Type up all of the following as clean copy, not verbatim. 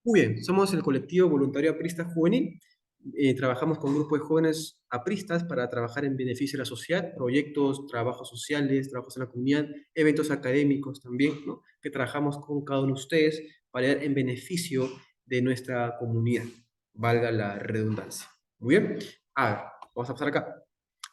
Muy bien, somos el colectivo voluntario aprista juvenil. Trabajamos con un grupo de jóvenes apristas para trabajar en beneficio de la sociedad, proyectos, trabajos sociales, trabajos en la comunidad, eventos académicos también, ¿no? Que trabajamos con cada uno de ustedes para ir en beneficio de nuestra comunidad, valga la redundancia. Muy bien, a ver, vamos a pasar acá.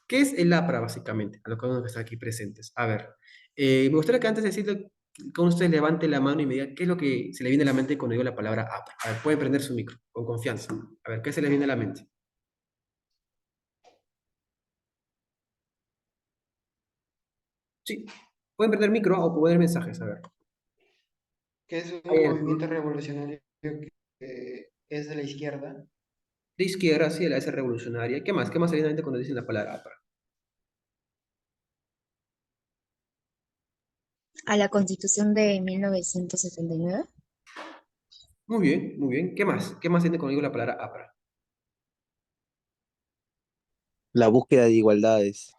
¿Qué es el APRA, básicamente? A los que están aquí presentes. A ver, me gustaría que antes de decirle, que usted levante la mano y me diga qué es lo que se le viene a la mente cuando digo la palabra APRA. A ver, puede prender su micro, con confianza. A ver, ¿qué se le viene a la mente? Sí, pueden prender micro o poner mensajes, a ver. Que es un Ahí, movimiento revolucionario que es de la izquierda. de izquierda, sí, la S revolucionaria. ¿Qué más? ¿Qué más se le viene a la mente cuando dicen la palabra APRA? A la Constitución de 1979. Muy bien, muy bien. ¿Qué más? ¿Qué más se viene cuando digo la palabra APRA? La búsqueda de igualdades,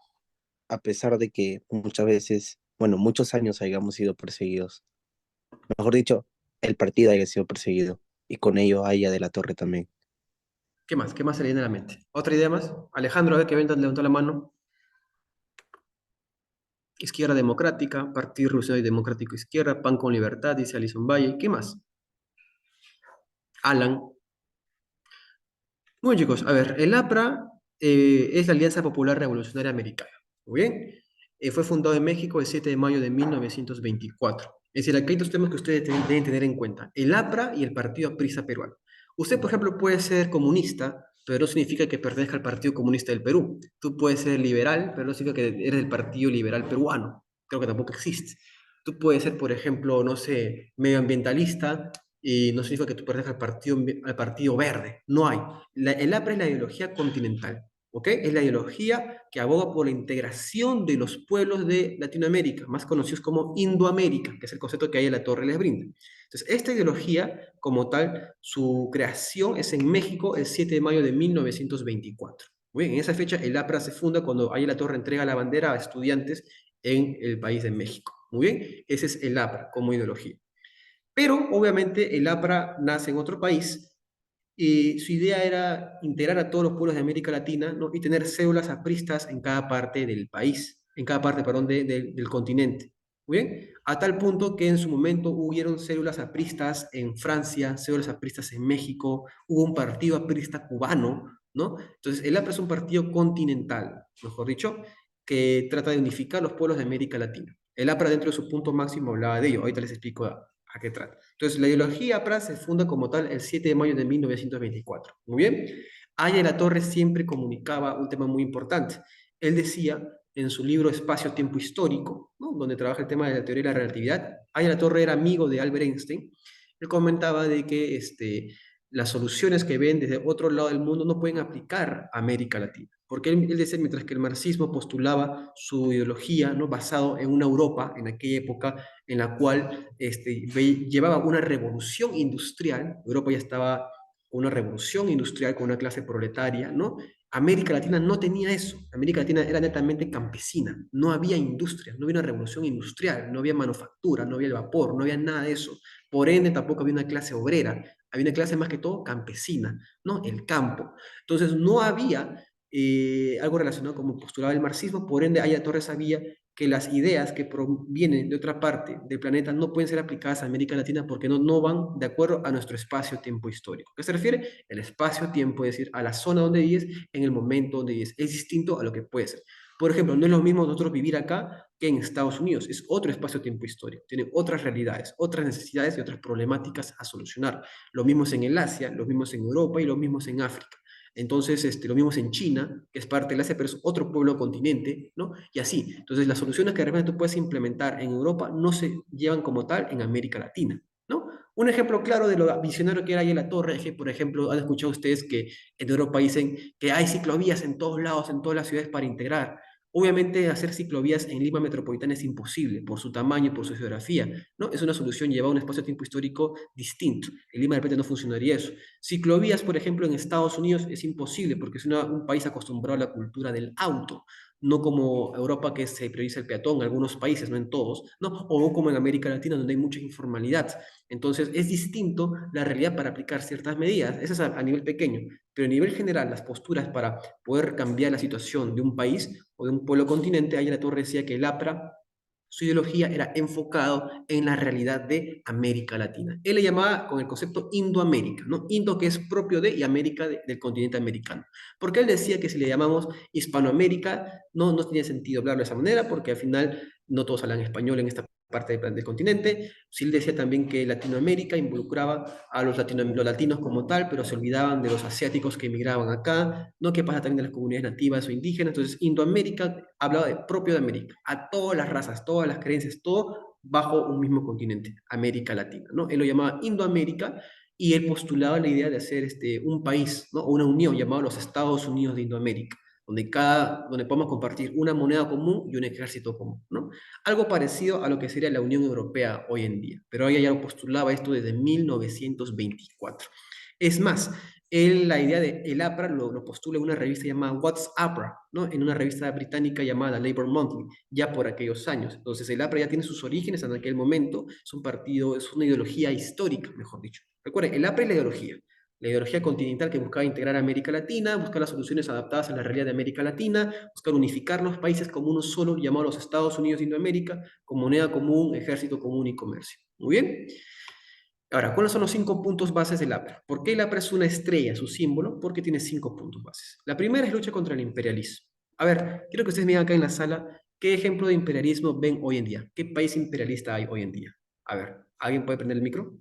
a pesar de que muchas veces, bueno, muchos años hayamos sido perseguidos. Mejor dicho, el partido haya sido perseguido y con ello haya de la Torre también. ¿Qué más? ¿Qué más se le viene a la mente? ¿Otra idea más? Alejandro, a ver que levantó la mano. Izquierda Democrática, Partido Revolucionario Democrático Izquierda, PAN con Libertad, dice Alison Valle. ¿Qué más? Alan. Muy bien, chicos, a ver, el APRA es la Alianza Popular Revolucionaria Americana. Muy bien. Fue fundado en México el 7 de mayo de 1924. Es decir, aquí hay dos temas que ustedes deben tener en cuenta: el APRA y el Partido Aprista Peruano. Usted, por ejemplo, puede ser comunista, pero no significa que pertenezca al Partido Comunista del Perú. Tú puedes ser liberal, pero no significa que eres del Partido Liberal Peruano. Creo que tampoco existe. Tú puedes ser, por ejemplo, no sé, medioambientalista y no significa que tú pertenezcas al partido Verde. No hay. El APRA es la ideología continental, ¿ok? Es la ideología que aboga por la integración de los pueblos de Latinoamérica, más conocidos como Indoamérica, que es el concepto que ahí en la Torre les brinda. Entonces, esta ideología, como tal, su creación es en México el 7 de mayo de 1924. Muy bien, en esa fecha el APRA se funda cuando ahí la Torre entrega la bandera a estudiantes en el país de México. Muy bien, ese es el APRA como ideología. Pero obviamente el APRA nace en otro país y su idea era integrar a todos los pueblos de América Latina, ¿no? Y tener células apristas en cada parte del país, en cada parte, perdón, del continente. ¿Muy bien? A tal punto que en su momento hubieron células apristas en Francia, células apristas en México, hubo un partido aprista cubano, ¿no? Entonces, el APRA es un partido continental, mejor dicho, que trata de unificar los pueblos de América Latina. El APRA dentro de su punto máximo hablaba de ello, ahorita les explico a qué trata. Entonces, la ideología APRA se funda como tal el 7 de mayo de 1924. Muy bien. Aya de la Torre siempre comunicaba un tema muy importante. Él decía en su libro Espacio, Tiempo Histórico, ¿no? Donde trabaja el tema de la teoría de la relatividad. Aya de la Torre era amigo de Albert Einstein. Él comentaba de que las soluciones que ven desde otro lado del mundo no pueden aplicar a América Latina. Porque él decía, mientras que el marxismo postulaba su ideología, ¿no? Basado en una Europa en aquella época en la cual llevaba una revolución industrial. Europa ya estaba con una revolución industrial, con una clase proletaria, ¿no? América Latina no tenía eso. América Latina era netamente campesina. No había industria, no había una revolución industrial, no había manufactura, no había el vapor, no había nada de eso. Por ende, tampoco había una clase obrera. Había una clase más que todo campesina, ¿no? El campo. Entonces, no había algo relacionado como postulaba el marxismo. Por ende, Aya Torres sabía que las ideas que provienen de otra parte del planeta no pueden ser aplicadas a América Latina porque no van de acuerdo a nuestro espacio-tiempo histórico. ¿Qué se refiere? El espacio-tiempo, es decir, a la zona donde vives, en el momento donde vives. Es distinto a lo que puede ser. Por ejemplo, no es lo mismo nosotros vivir acá que en Estados Unidos. Es otro espacio-tiempo histórico. Tiene otras realidades, otras necesidades y otras problemáticas a solucionar. Lo mismo es en el Asia, lo mismo es en Europa y lo mismo es en África. Entonces, lo mismo es en China, que es parte del Asia, pero es otro pueblo continente, ¿no? Y así. Entonces, las soluciones que de repente tú puedes implementar en Europa no se llevan como tal en América Latina, ¿no? Un ejemplo claro de lo visionario que era ahí en la torre es que, por ejemplo, han escuchado ustedes que en Europa dicen que hay ciclovías en todos lados, en todas las ciudades para integrar. Obviamente, hacer ciclovías en Lima metropolitana es imposible por su tamaño y por su geografía, ¿no? Es una solución llevada a un espacio-tiempo histórico distinto. En Lima de repente no funcionaría eso. Ciclovías, por ejemplo, en Estados Unidos es imposible porque es un país acostumbrado a la cultura del auto. no como Europa que se prioriza el peatón, en algunos países, no en todos, ¿no? O como en América Latina donde hay mucha informalidad. Entonces es distinto la realidad para aplicar ciertas medidas, eso es a nivel pequeño, pero a nivel general las posturas para poder cambiar la situación de un país o de un pueblo continente, ahí la Torre decía que el APRA su ideología era enfocado en la realidad de América Latina. Él le llamaba con el concepto Indoamérica, ¿no? Indo que es propio de y América del continente americano. Porque él decía que si le llamamos Hispanoamérica, no tiene sentido hablarlo de esa manera, porque al final no todos hablan español en esta parte del continente. Sí, él decía también que Latinoamérica involucraba a los latinos como tal, pero se olvidaban de los asiáticos que emigraban acá, ¿no? ¿Qué pasa también de las comunidades nativas o indígenas? Entonces, Indoamérica hablaba de propio de América, a todas las razas, todas las creencias, todo bajo un mismo continente, América Latina, ¿no? Él lo llamaba Indoamérica y él postulaba la idea de hacer un país, ¿no? O una unión llamada los Estados Unidos de Indoamérica, donde podamos compartir una moneda común y un ejército común, ¿no? Algo parecido a lo que sería la Unión Europea hoy en día, pero ella ya postulaba esto desde 1924. Es más, la idea de el APRA lo postula en una revista llamada What's APRA, ¿no? En una revista británica llamada Labour Monthly, ya por aquellos años. Entonces el APRA ya tiene sus orígenes en aquel momento, es un partido, es una ideología histórica, mejor dicho. Recuerden, el APRA es la ideología continental que buscaba integrar a América Latina, buscar las soluciones adaptadas a la realidad de América Latina, buscar unificar los países como uno solo, llamado los Estados Unidos de Indoamérica, con moneda común, ejército común y comercio. Muy bien. Ahora, ¿cuáles son los 5 puntos bases del APRA? ¿Por qué el APRA es una estrella, su símbolo? Porque tiene 5 puntos bases. La primera es lucha contra el imperialismo. A ver, quiero que ustedes me digan acá en la sala, ¿qué ejemplo de imperialismo ven hoy en día? ¿Qué país imperialista hay hoy en día? A ver, ¿alguien puede prender el micro?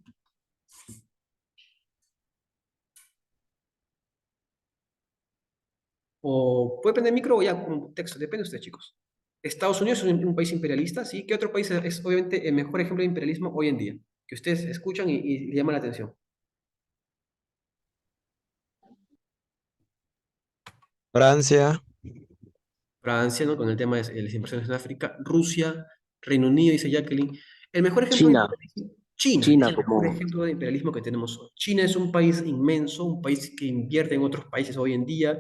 O puede prender el micro o ya con texto, depende de ustedes, chicos. Estados Unidos es un país imperialista, ¿sí? ¿Qué otro país es obviamente el mejor ejemplo de imperialismo hoy en día? Que ustedes escuchan y le llama la atención. Francia, Francia, ¿no? Con el tema de las inversiones en África, Rusia, Reino Unido, dice Jacqueline. El mejor ejemplo de China, imperialismo, China, es China el mejor como ejemplo de imperialismo que tenemos hoy. China es un país inmenso, un país que invierte en otros países hoy en día.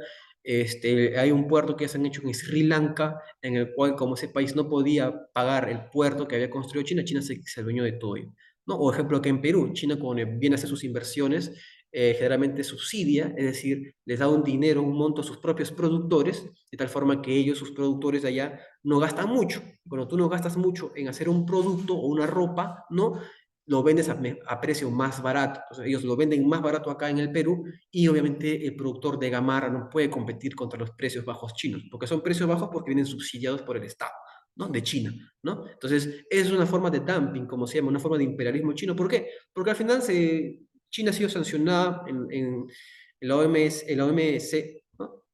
Hay un puerto que se han hecho en Sri Lanka, en el cual como ese país no podía pagar el puerto que había construido China, China se adueñó de todo ello, ¿no? O ejemplo que en Perú, China cuando viene a hacer sus inversiones, generalmente subsidia, es decir, les da un dinero, un monto a sus propios productores, de tal forma que ellos, sus productores de allá, no gastan mucho. Cuando tú no gastas mucho en hacer un producto o una ropa, ¿no? Lo vendes a precio más barato. Entonces, ellos lo venden más barato acá en el Perú y obviamente el productor de gamarra no puede competir contra los precios bajos chinos, porque son precios bajos porque vienen subsidiados por el Estado, ¿no? De China, ¿no? Entonces, es una forma de dumping, como se llama, una forma de imperialismo chino. ¿Por qué? Porque al final China ha sido sancionada en la OMS, en la OMC, ¿no?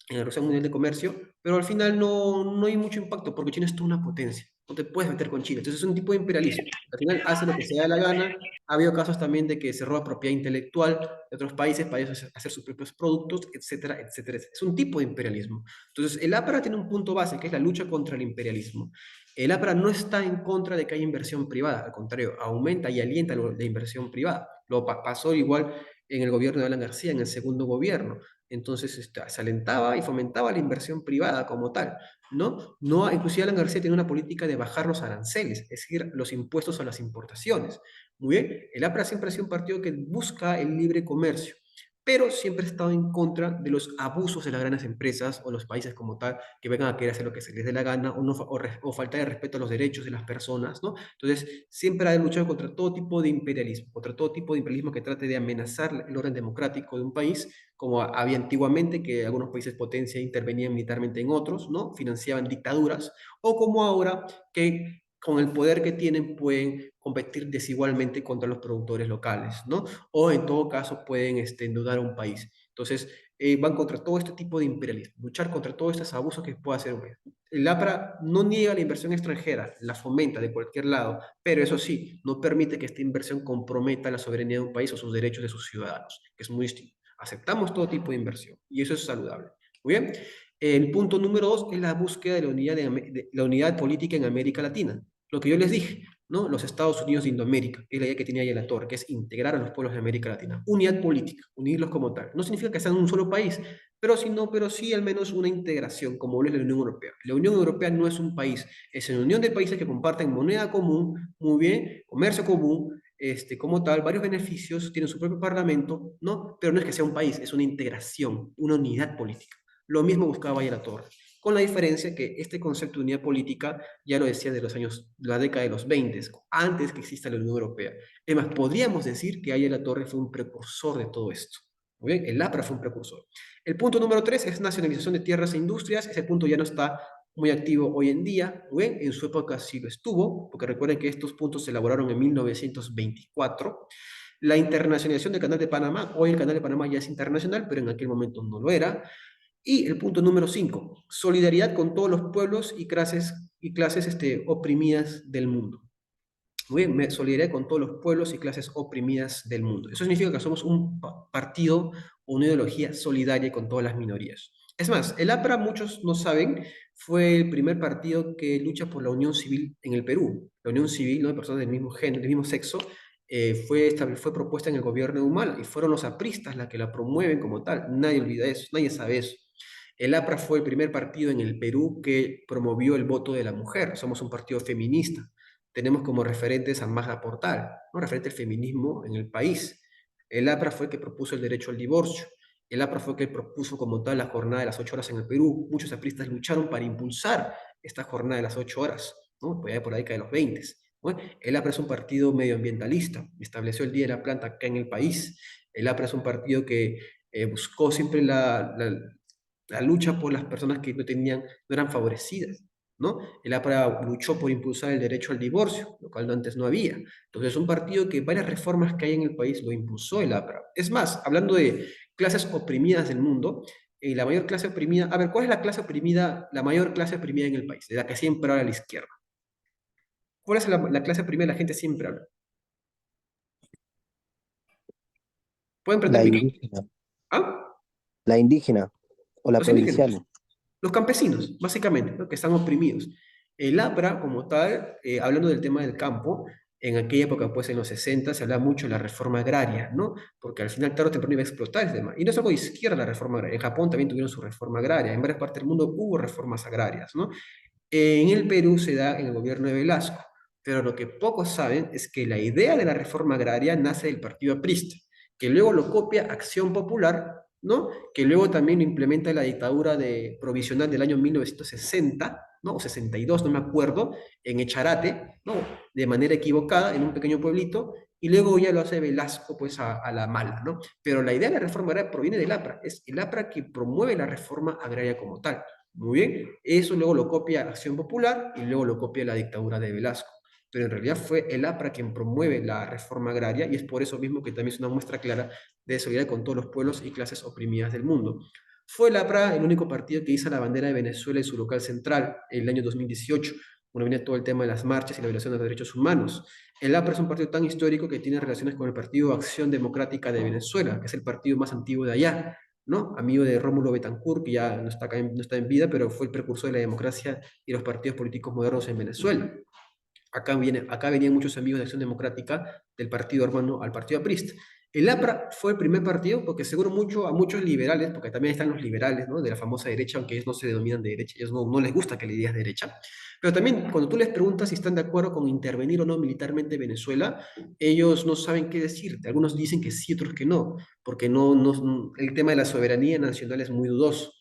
En la Organización Mundial de Comercio, pero al final no hay mucho impacto porque China es toda una potencia. No te puedes meter con China. Entonces es un tipo de imperialismo. Al final hace lo que se da la gana. Ha habido casos también de que se roba propiedad intelectual de otros países para ellos hacer sus propios productos, etcétera, etcétera. Es un tipo de imperialismo. Entonces el APRA tiene un punto base que es la lucha contra el imperialismo. El APRA no está en contra de que haya inversión privada, al contrario, aumenta y alienta la inversión privada. Lo pasó igual en el gobierno de Alan García, en el segundo gobierno. Entonces se alentaba y fomentaba la inversión privada como tal, ¿no? No, inclusive Alan García tiene una política de bajar los aranceles, es decir, los impuestos a las importaciones. Muy bien, el APRA siempre ha sido un partido que busca el libre comercio, pero siempre ha estado en contra de los abusos de las grandes empresas o los países como tal, que vengan a querer hacer lo que se les dé la gana o, no, o falta de respeto a los derechos de las personas, ¿no? Entonces, siempre ha luchado contra todo tipo de imperialismo, contra todo tipo de imperialismo que trate de amenazar el orden democrático de un país, como había antiguamente, que algunos países potencia intervenían militarmente en otros, ¿no? Financiaban dictaduras, o como ahora, que con el poder que tienen pueden competir desigualmente contra los productores locales, ¿no? O en todo caso pueden endeudar a un país. Entonces, van contra todo este tipo de imperialismo, luchar contra todos estos abusos que pueda hacer un país. El APRA no niega la inversión extranjera, la fomenta de cualquier lado, pero eso sí, no permite que esta inversión comprometa la soberanía de un país o sus derechos de sus ciudadanos, que es muy distinto. Aceptamos todo tipo de inversión y eso es saludable. Muy bien. El punto número 2 es la búsqueda de la unidad política en América Latina. Lo que yo les dije, ¿no? Los Estados Unidos de Indoamérica, que es la idea que tenía Ayala Torre, que es integrar a los pueblos de América Latina. Unidad política, unirlos como tal. No significa que sean un solo país, pero sí al menos una integración, como lo es la Unión Europea. La Unión Europea no es un país, es una unión de países que comparten moneda común, muy bien, comercio común, como tal, varios beneficios, tienen su propio parlamento, ¿no? Pero no es que sea un país, es una integración, una unidad política. Lo mismo buscaba Ayala Torre, con la diferencia que este concepto de unidad política ya lo decía de los años, la década de los 20, antes que exista la Unión Europea. Es más, podríamos decir que Ayala Torre fue un precursor de todo esto. Muy bien, el APRA fue un precursor. El punto número 3 es nacionalización de tierras e industrias. Ese punto ya no está muy activo hoy en día. Muy bien, en su época sí lo estuvo, porque recuerden que estos puntos se elaboraron en 1924. La internacionalización del Canal de Panamá. Hoy el Canal de Panamá ya es internacional, pero en aquel momento no lo era. Y el punto número 5, solidaridad con todos los pueblos y clases oprimidas del mundo. Muy bien, me solidaridad con todos los pueblos y clases oprimidas del mundo. Eso significa que somos un partido o una ideología solidaria con todas las minorías. Es más, el APRA, muchos no saben, fue el primer partido que lucha por la unión civil en el Perú. La unión civil, ¿no?, de personas del mismo género, del mismo sexo, fue propuesta en el gobierno de Humala y fueron los apristas las que la promueven como tal. Nadie olvida eso, nadie sabe eso. El APRA fue el primer partido en el Perú que promovió el voto de la mujer. Somos un partido feminista. Tenemos como referentes a Magda Portal, ¿no?, referente al feminismo en el país. El APRA fue el que propuso el derecho al divorcio. El APRA fue el que propuso como tal la jornada de las 8 horas en el Perú. Muchos apristas lucharon para impulsar esta jornada de las 8 horas, ¿no?, por la década de los 20. ¿No? El APRA es un partido medioambientalista, estableció el Día de la Planta acá en el país. El APRA es un partido que buscó siempre la lucha por las personas que no eran favorecidas, ¿no? El APRA luchó por impulsar el derecho al divorcio, lo cual antes no había. Entonces, es un partido que varias reformas que hay en el país lo impulsó el APRA. Es más, hablando de clases oprimidas del mundo, la mayor clase oprimida, a ver, ¿cuál es la clase oprimida, la mayor clase oprimida en el país? De la que siempre habla la izquierda. ¿Cuál es la clase oprimida de la gente siempre habla? Pueden prender La el micrófono. indígena, ¿Ah? la indígena o la Los indígenas. provinciana. Los campesinos, básicamente, ¿no?, que están oprimidos. El APRA, como tal, hablando del tema del campo, en aquella época, pues en los 60, se hablaba mucho de la reforma agraria, ¿no? Porque al final, tarde o temprano iba a explotar el tema. Y no es algo de izquierda la reforma agraria. En Japón también tuvieron su reforma agraria. En varias partes del mundo hubo reformas agrarias, ¿no? En el Perú se da en el gobierno de Velasco. Pero lo que pocos saben es que la idea de la reforma agraria nace del partido aprista, que luego lo copia Acción Popular, ¿no?, que luego también lo implementa la dictadura provisional del año 1960, ¿no?, o 62, no me acuerdo, en Echarate, ¿no?, de manera equivocada, en un pequeño pueblito, y luego ya lo hace Velasco, pues a la mala, ¿no? Pero la idea de la reforma agraria proviene del APRA, es el APRA que promueve la reforma agraria como tal. Muy bien, eso luego lo copia Acción Popular y luego lo copia la dictadura de Velasco. Pero en realidad fue el APRA quien promueve la reforma agraria y es por eso mismo que también es una muestra clara de solidaridad con todos los pueblos y clases oprimidas del mundo. Fue el APRA el único partido que hizo la bandera de Venezuela en su local central en el año 2018, cuando viene todo el tema de las marchas y la violación de los derechos humanos. El APRA es un partido tan histórico que tiene relaciones con el Partido Acción Democrática de Venezuela, que es el partido más antiguo de allá, ¿no? Amigo de Rómulo Betancourt, que ya no está, no está en vida, pero fue el precursor de la democracia y los partidos políticos modernos en Venezuela. Acá venían muchos amigos de Acción Democrática del partido hermano al partido aprista. El APRA fue el primer partido porque seguro a muchos liberales, porque también están los liberales, ¿no?, de la famosa derecha, aunque ellos no se denominan de derecha, ellos no les gusta que le digas derecha. Pero también cuando tú les preguntas si están de acuerdo con intervenir o no militarmente en Venezuela, ellos no saben qué decirte. Algunos dicen que sí, otros que no, porque el tema de la soberanía nacional es muy dudoso.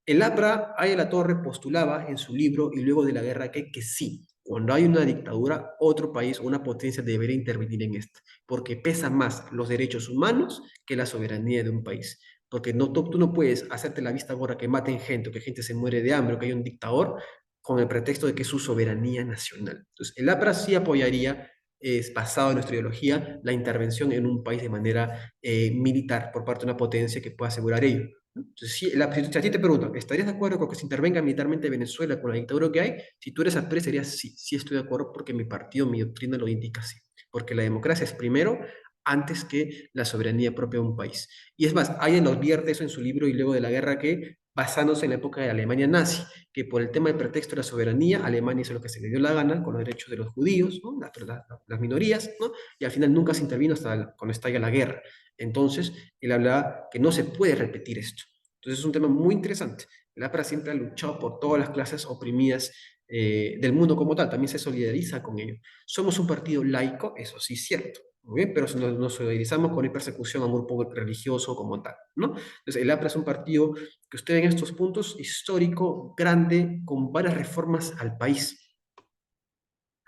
El APRA, Aya La Torre postulaba en su libro y luego de la guerra que sí, cuando hay una dictadura, otro país o una potencia debería intervenir en esto, porque pesa más los derechos humanos que la soberanía de un país. Porque tú no puedes hacerte la vista gorda que maten gente o que gente se muere de hambre o que hay un dictador con el pretexto de que es su soberanía nacional. Entonces, el APRA sí apoyaría, es basado en nuestra ideología, la intervención en un país de manera militar por parte de una potencia que pueda asegurar ello. Entonces, si a ti te preguntan, ¿estarías de acuerdo con que se intervenga militarmente Venezuela con la dictadura que hay? Si tú eres APRE, serías sí, sí estoy de acuerdo porque mi partido, mi doctrina lo indica así. Porque la democracia es primero antes que la soberanía propia de un país. Y es más, alguien nos vierte eso en su libro Y luego de la guerra, que basándose en la época de Alemania nazi, que por el tema del pretexto de la soberanía, Alemania hizo lo que se le dio la gana con los derechos de los judíos, ¿no? Las minorías, ¿no? Y al final nunca se intervino hasta cuando estalla la guerra. Entonces, él hablaba que no se puede repetir esto. Entonces es un tema muy interesante. El APRA siempre ha luchado por todas las clases oprimidas del mundo como tal, también se solidariza con ello. Somos un partido laico, eso sí es cierto, muy bien, pero nos solidarizamos con la persecución a un grupo religioso como tal, ¿no? Entonces el APRA es un partido que usted ve en estos puntos histórico, grande, con varias reformas al país.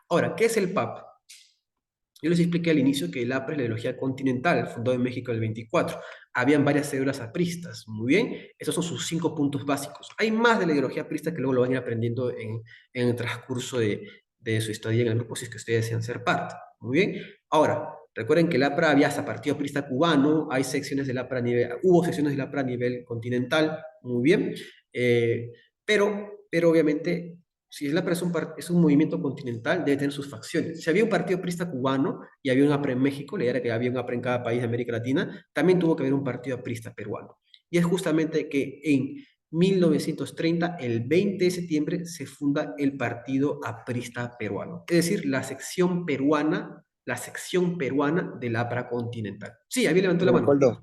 Ahora, ¿qué es el PAP? Yo les expliqué al inicio que el APRA es la ideología continental, fundado en México en el 24. Habían varias cédulas apristas, muy bien. Esos son sus 5 puntos básicos. Hay más de la ideología aprista que luego lo van a ir aprendiendo en el transcurso de su estadía en el grupo si es que ustedes desean ser parte. Muy bien. Ahora, recuerden que el APRA había hasta partido aprista cubano, hay secciones del APRA a nivel, hubo secciones del APRA a nivel continental, muy bien. Pero obviamente si el APRA es un movimiento continental, debe tener sus facciones. Si había un partido aprista cubano y había un APRA en México, la idea era que había un APRA en cada país de América Latina, también tuvo que haber un partido aprista peruano. Y es justamente que en 1930, el 20 de septiembre, se funda el Partido Aprista Peruano. Es decir, la sección peruana del APRA continental. Sí, había levantado la mano. Leopoldo,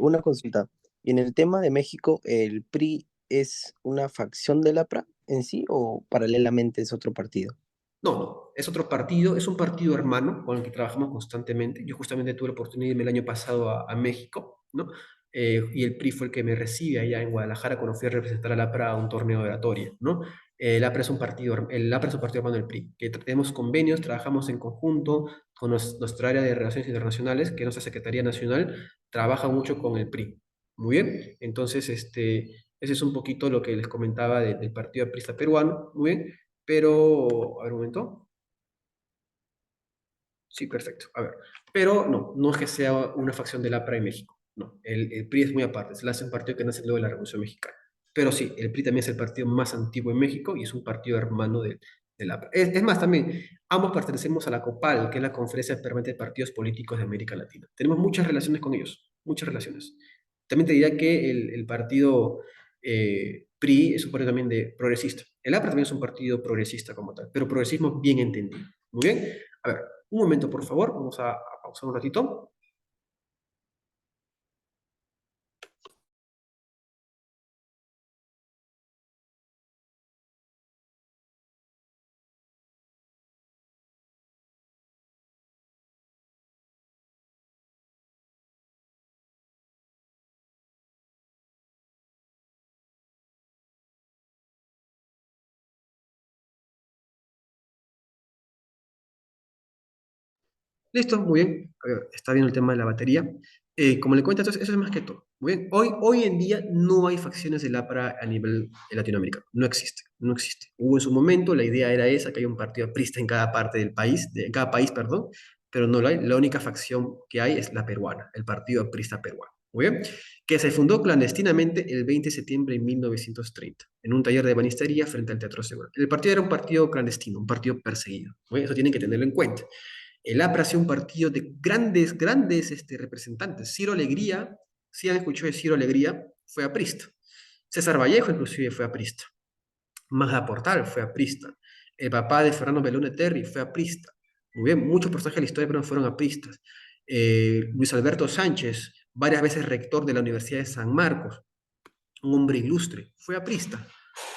una consulta. Y en el tema de México, ¿el PRI es una facción del APRA en sí o paralelamente es otro partido? No, no, es otro partido, es un partido hermano con el que trabajamos constantemente. Yo justamente tuve la oportunidad de irme el año pasado a México, ¿no? Y el PRI fue el que me recibe allá en Guadalajara cuando fui a representar a la APRA a un torneo de oratoria, ¿no? El APRA es un partido, el APRA es un partido hermano del PRI, que tenemos convenios, trabajamos en conjunto con nuestra área de Relaciones Internacionales, que es nuestra Secretaría Nacional, trabaja mucho con el PRI. Muy bien, entonces, ese es un poquito lo que les comentaba del partido aprista peruano, muy bien. Pero, a ver un momento. Sí, perfecto. A ver. Pero no, no es que sea una facción del APRA en México. No, el PRI es muy aparte. Es un partido que nace luego de la Revolución Mexicana. Pero sí, el PRI también es el partido más antiguo en México y es un partido hermano del APRA. Es más, también, ambos pertenecemos a la COPAL, que es la Conferencia Permanente de Partidos Políticos de América Latina. Tenemos muchas relaciones con ellos, muchas relaciones. También te diría que el partido PRI es un partido también de progresista. El APRA también es un partido progresista como tal, pero progresismo bien entendido. Muy bien. A ver, un momento, por favor. Vamos a pausar un ratito. Listo, muy bien. A ver, está bien el tema de la batería. Como le cuento, entonces, eso es más que todo. Muy bien. Hoy en día no hay facciones del APRA a nivel latinoamericano. No existe, no existe. Hubo en su momento, la idea era esa, que hay un partido aprista en cada parte del país, en cada país, perdón, pero no lo hay. La única facción que hay es la peruana, el Partido Aprista Peruano. Muy bien. Que se fundó clandestinamente el 20 de septiembre de 1930, en un taller de ebanistería frente al Teatro Seguro. El partido era un partido clandestino, un partido perseguido. Muy bien. Eso tienen que tenerlo en cuenta. El APRA ha sido un partido de grandes representantes. Ciro Alegría, si han escuchado de Ciro Alegría, fue aprista. César Vallejo inclusive fue aprista. Magda Portal fue aprista. El papá de Fernando Belone Terry fue aprista. Muy bien, muchos personajes de la historia fueron apristas. Luis Alberto Sánchez, varias veces rector de la Universidad de San Marcos, un hombre ilustre, fue aprista.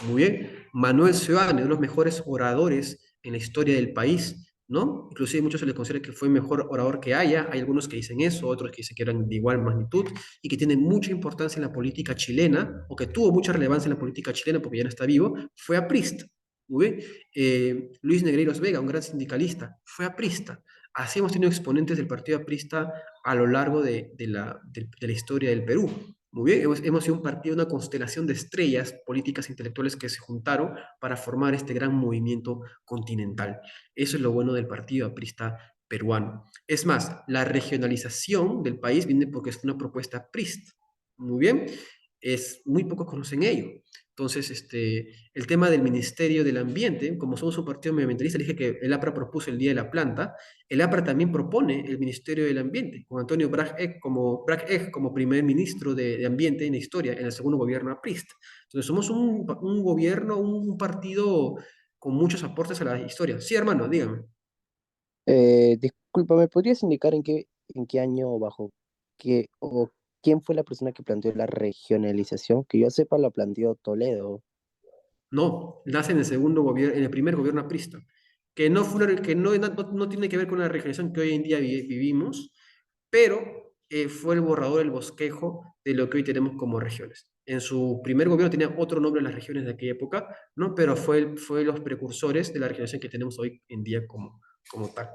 Muy bien. Manuel Seoane, uno de los mejores oradores en la historia del país, ¿no? Inclusive muchos se le considera que fue el mejor orador que haya. Hay algunos que dicen eso, otros que dicen que eran de igual magnitud y que tienen mucha importancia en la política chilena, o que tuvo mucha relevancia en la política chilena porque ya no está vivo, fue aprista. Muy bien. Luis Negreiros Vega, un gran sindicalista, fue aprista. Así hemos tenido exponentes del partido aprista a lo largo de la historia del Perú. Muy bien, hemos sido un partido, una constelación de estrellas políticas intelectuales que se juntaron para formar este gran movimiento continental. Eso es lo bueno del partido aprista peruano. Es más, la regionalización del país viene porque es una propuesta aprista. Muy bien, muy pocos conocen ello. Entonces, el tema del Ministerio del Ambiente, como somos un partido medioambientalista, dije que el APRA propuso el Día de la Planta, el APRA también propone el Ministerio del Ambiente, con Antonio Brag Egg como primer ministro de Ambiente en la historia, en el segundo gobierno aprista. Entonces, somos un gobierno, un partido con muchos aportes a la historia. Sí, hermano, dígame. Disculpa, ¿me podrías indicar en qué año o bajo qué o quién fue la persona que planteó la regionalización? Que yo sepa, la planteó Toledo. No, nace en el segundo gobierno, en el primer gobierno aprista, que no, fue que no tiene que ver con la regeneración que hoy en día vivimos, pero fue el borrador, el bosquejo de lo que hoy tenemos como regiones. En su primer gobierno tenía otro nombre las regiones de aquella época, ¿no? Pero fue los precursores de la regeneración que tenemos hoy en día como tal.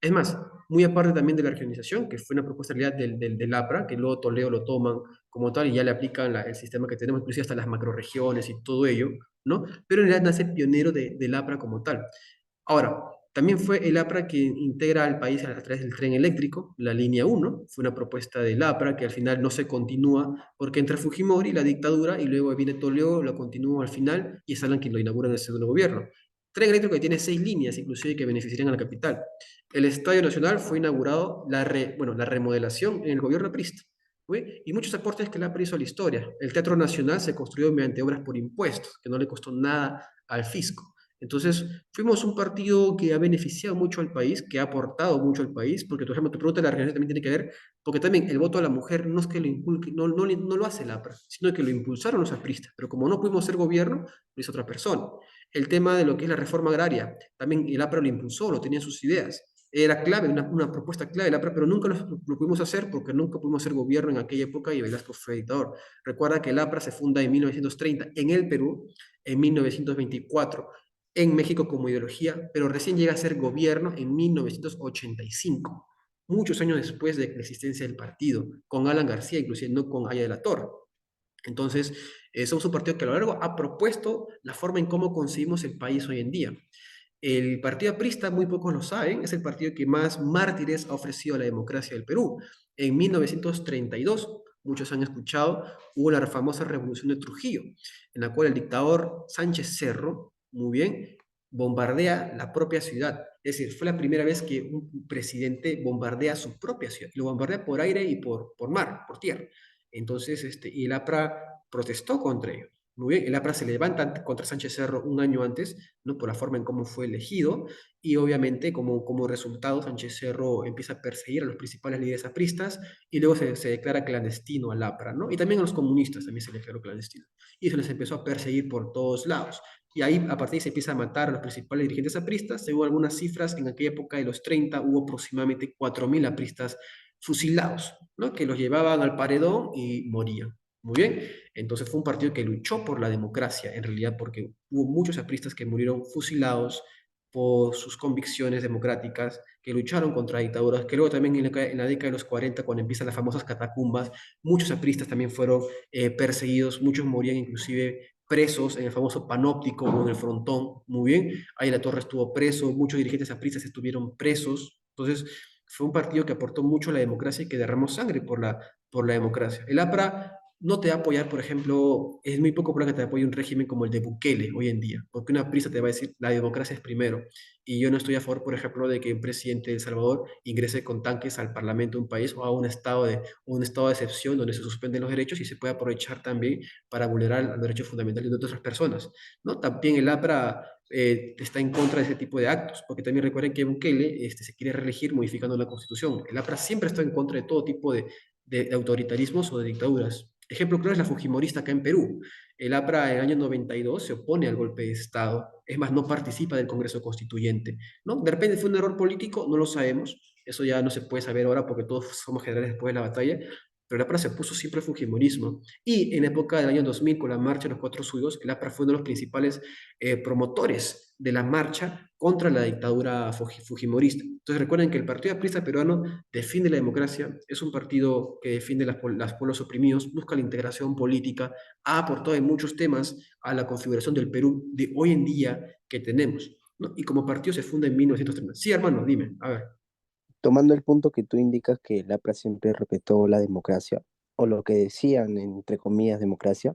Es más, muy aparte también de la regionalización, que fue una propuesta en realidad del APRA, que luego Toledo lo toman como tal y ya le aplican el sistema que tenemos, inclusive hasta las macroregiones y todo ello, ¿no? Pero en realidad nace pionero del APRA como tal. Ahora, también fue el APRA quien integra al país a través del tren eléctrico, la línea 1, fue una propuesta del APRA que al final no se continúa porque entra Fujimori, la dictadura, y luego viene Toledo, lo continúa al final y es Alan quien lo inaugura en el segundo gobierno. Tren eléctrico que tiene 6 líneas, inclusive que beneficiarían a la capital. El Estadio Nacional fue inaugurado, la remodelación en el gobierno aprista. ¿Sí? Y muchos aportes que el APRA hizo a la historia. El Teatro Nacional se construyó mediante obras por impuestos, que no le costó nada al fisco. Entonces, fuimos un partido que ha beneficiado mucho al país, que ha aportado mucho al país, porque, por ejemplo, tu pregunta de la región también tiene que ver, porque también el voto a la mujer no es que lo inculque, no lo hace el APRA, sino que lo impulsaron los apristas, pero como no pudimos ser gobierno, lo hizo otra persona. El tema de lo que es la reforma agraria, también el APRA lo impulsó, lo tenía en sus ideas. Era clave, una propuesta clave del APRA, pero nunca lo pudimos hacer porque nunca pudimos ser gobierno en aquella época y Velasco fue dictador. Recuerda que el APRA se funda en 1930 en el Perú, en 1924 en México como ideología, pero recién llega a ser gobierno en 1985, muchos años después de la existencia del partido, con Alan García, inclusive no con Aya de la Torre. Entonces, somos un partido que a lo largo ha propuesto la forma en cómo concebimos el país hoy en día. El partido aprista, muy pocos lo saben, es el partido que más mártires ha ofrecido a la democracia del Perú. En 1932, muchos han escuchado, hubo la famosa Revolución de Trujillo, en la cual el dictador Sánchez Cerro, muy bien, bombardea la propia ciudad. Es decir, fue la primera vez que un presidente bombardea su propia ciudad. Lo bombardea por aire y por mar, por tierra. Entonces, y el APRA protestó contra ello. Muy bien, el APRA se levanta contra Sánchez Cerro un año antes, ¿no? Por la forma en cómo fue elegido, y obviamente como resultado Sánchez Cerro empieza a perseguir a los principales líderes apristas y luego se declara clandestino al APRA, ¿no? Y también a los comunistas también se les declaró clandestino. Y se les empezó a perseguir por todos lados. Y ahí a partir de ahí se empieza a matar a los principales dirigentes apristas. Según algunas cifras, en aquella época de los 30 hubo aproximadamente 4.000 apristas fusilados, ¿no? Que los llevaban al paredón y morían. Muy bien, entonces fue un partido que luchó por la democracia, en realidad, porque hubo muchos apristas que murieron fusilados por sus convicciones democráticas, que lucharon contra dictaduras, que luego también en la década de los 40, cuando empiezan las famosas catacumbas, muchos apristas también fueron perseguidos, muchos morían inclusive presos en el famoso panóptico o en el frontón, muy bien, ahí la Torre estuvo preso, muchos dirigentes apristas estuvieron presos, entonces fue un partido que aportó mucho a la democracia y que derramó sangre por la democracia. El APRA no te va a apoyar, por ejemplo, es muy poco probable que te apoye un régimen como el de Bukele hoy en día, porque una prisa te va a decir la democracia es primero. Y yo no estoy a favor, por ejemplo, de que un presidente de El Salvador ingrese con tanques al parlamento de un país o a un estado de excepción donde se suspenden los derechos y se puede aprovechar también para vulnerar los derechos fundamentales de otras personas, ¿no? También el APRA está en contra de ese tipo de actos, porque también recuerden que Bukele se quiere reelegir modificando la Constitución. El APRA siempre está en contra de todo tipo de autoritarismos o de dictaduras. Ejemplo claro es la Fujimorista acá en Perú. El APRA en el año 92 se opone al golpe de Estado, es más, no participa del Congreso Constituyente, ¿no? De repente fue un error político, no lo sabemos, eso ya no se puede saber ahora porque todos somos generales después de la batalla, pero el APRA se puso siempre el Fujimorismo. Y en época del año 2000, con la marcha de los Cuatro Suyos, el APRA fue uno de los principales promotores de la marcha contra la dictadura fujimorista. Entonces recuerden que el Partido Aprista Peruano defiende la democracia, es un partido que defiende las pueblos oprimidos, busca la integración política, ha aportado en muchos temas a la configuración del Perú de hoy en día que tenemos, ¿no? Y como partido se funda en 1930. Sí, hermano, dime, a ver. Tomando el punto que tú indicas que el APRA siempre respetó la democracia, o lo que decían, entre comillas, democracia,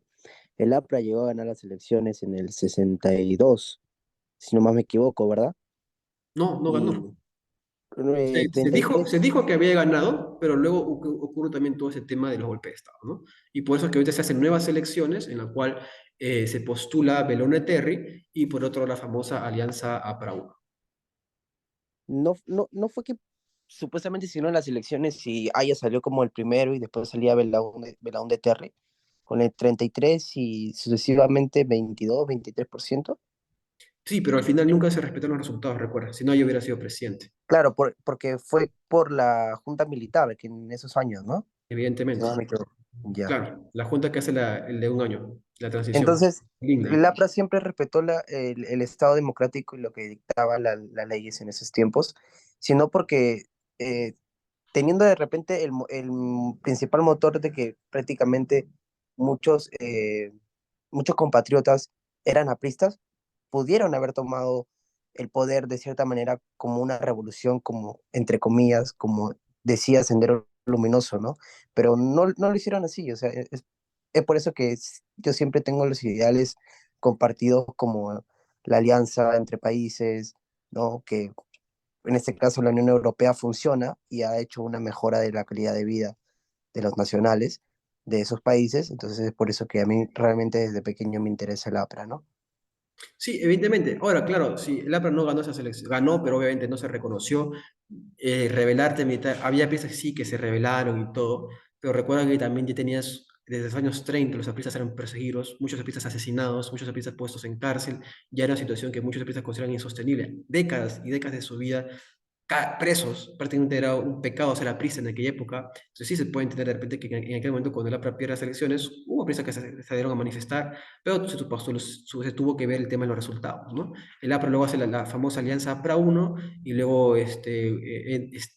El APRA llegó a ganar las elecciones en el 62, si no más me equivoco, ¿verdad? No, no Y ganó. Se 33, dijo que había ganado, pero luego ocurre también todo ese tema de los golpes de Estado, ¿no? Y por eso es que ahorita se hacen nuevas elecciones en la cual se postula Belone Terry y por otro la famosa Alianza APRA-1. no fue que supuestamente si no en las elecciones y Aya salió como el primero y después salía Belaúnde Terry con el 33 y sucesivamente 22, 23%. Sí, pero al final nunca se respetaron los resultados, recuerda, si no yo hubiera sido presidente, Claro, porque fue por la Junta Militar, que en esos años, ¿no? Si no evidentemente. me equivoco. Ya. Claro, la junta que hace el de un año, la transición. Entonces, el Linden. APRA siempre respetó el Estado democrático y lo que dictaba las leyes en esos tiempos, sino porque eh, teniendo de repente el principal motor de que prácticamente muchos, muchos compatriotas eran apristas, pudieron haber tomado el poder de cierta manera como una revolución, como entre comillas, como decía Sendero Luminoso, ¿no? Pero no lo hicieron así, o sea, es por eso que yo siempre tengo los ideales compartidos como la alianza entre países, ¿no? Que en este caso la Unión Europea funciona y ha hecho una mejora de la calidad de vida de los nacionales de esos países, entonces es por eso que a mí realmente desde pequeño me interesa el APRA, ¿no? Sí, evidentemente. Ahora, claro, sí, el APRA no ganó esa selección, ganó, pero obviamente no se reconoció. Rebelarte militar, había piezas sí que se rebelaron y todo, pero recuerda que también ya tenías, desde los años 30 los apristas eran perseguidos, muchos apristas asesinados, muchos apristas puestos en cárcel, ya era una situación que muchos apristas consideran insostenible. Décadas y décadas de su vida presos, prácticamente era un pecado ser aprista en aquella época. Entonces sí se puede entender de repente que en aquel momento cuando el APRA pierde las elecciones, hubo prisas que se dieron a manifestar, pero se tuvo que ver el tema de los resultados, ¿no? El APRA luego hace la famosa alianza APRA-1 y luego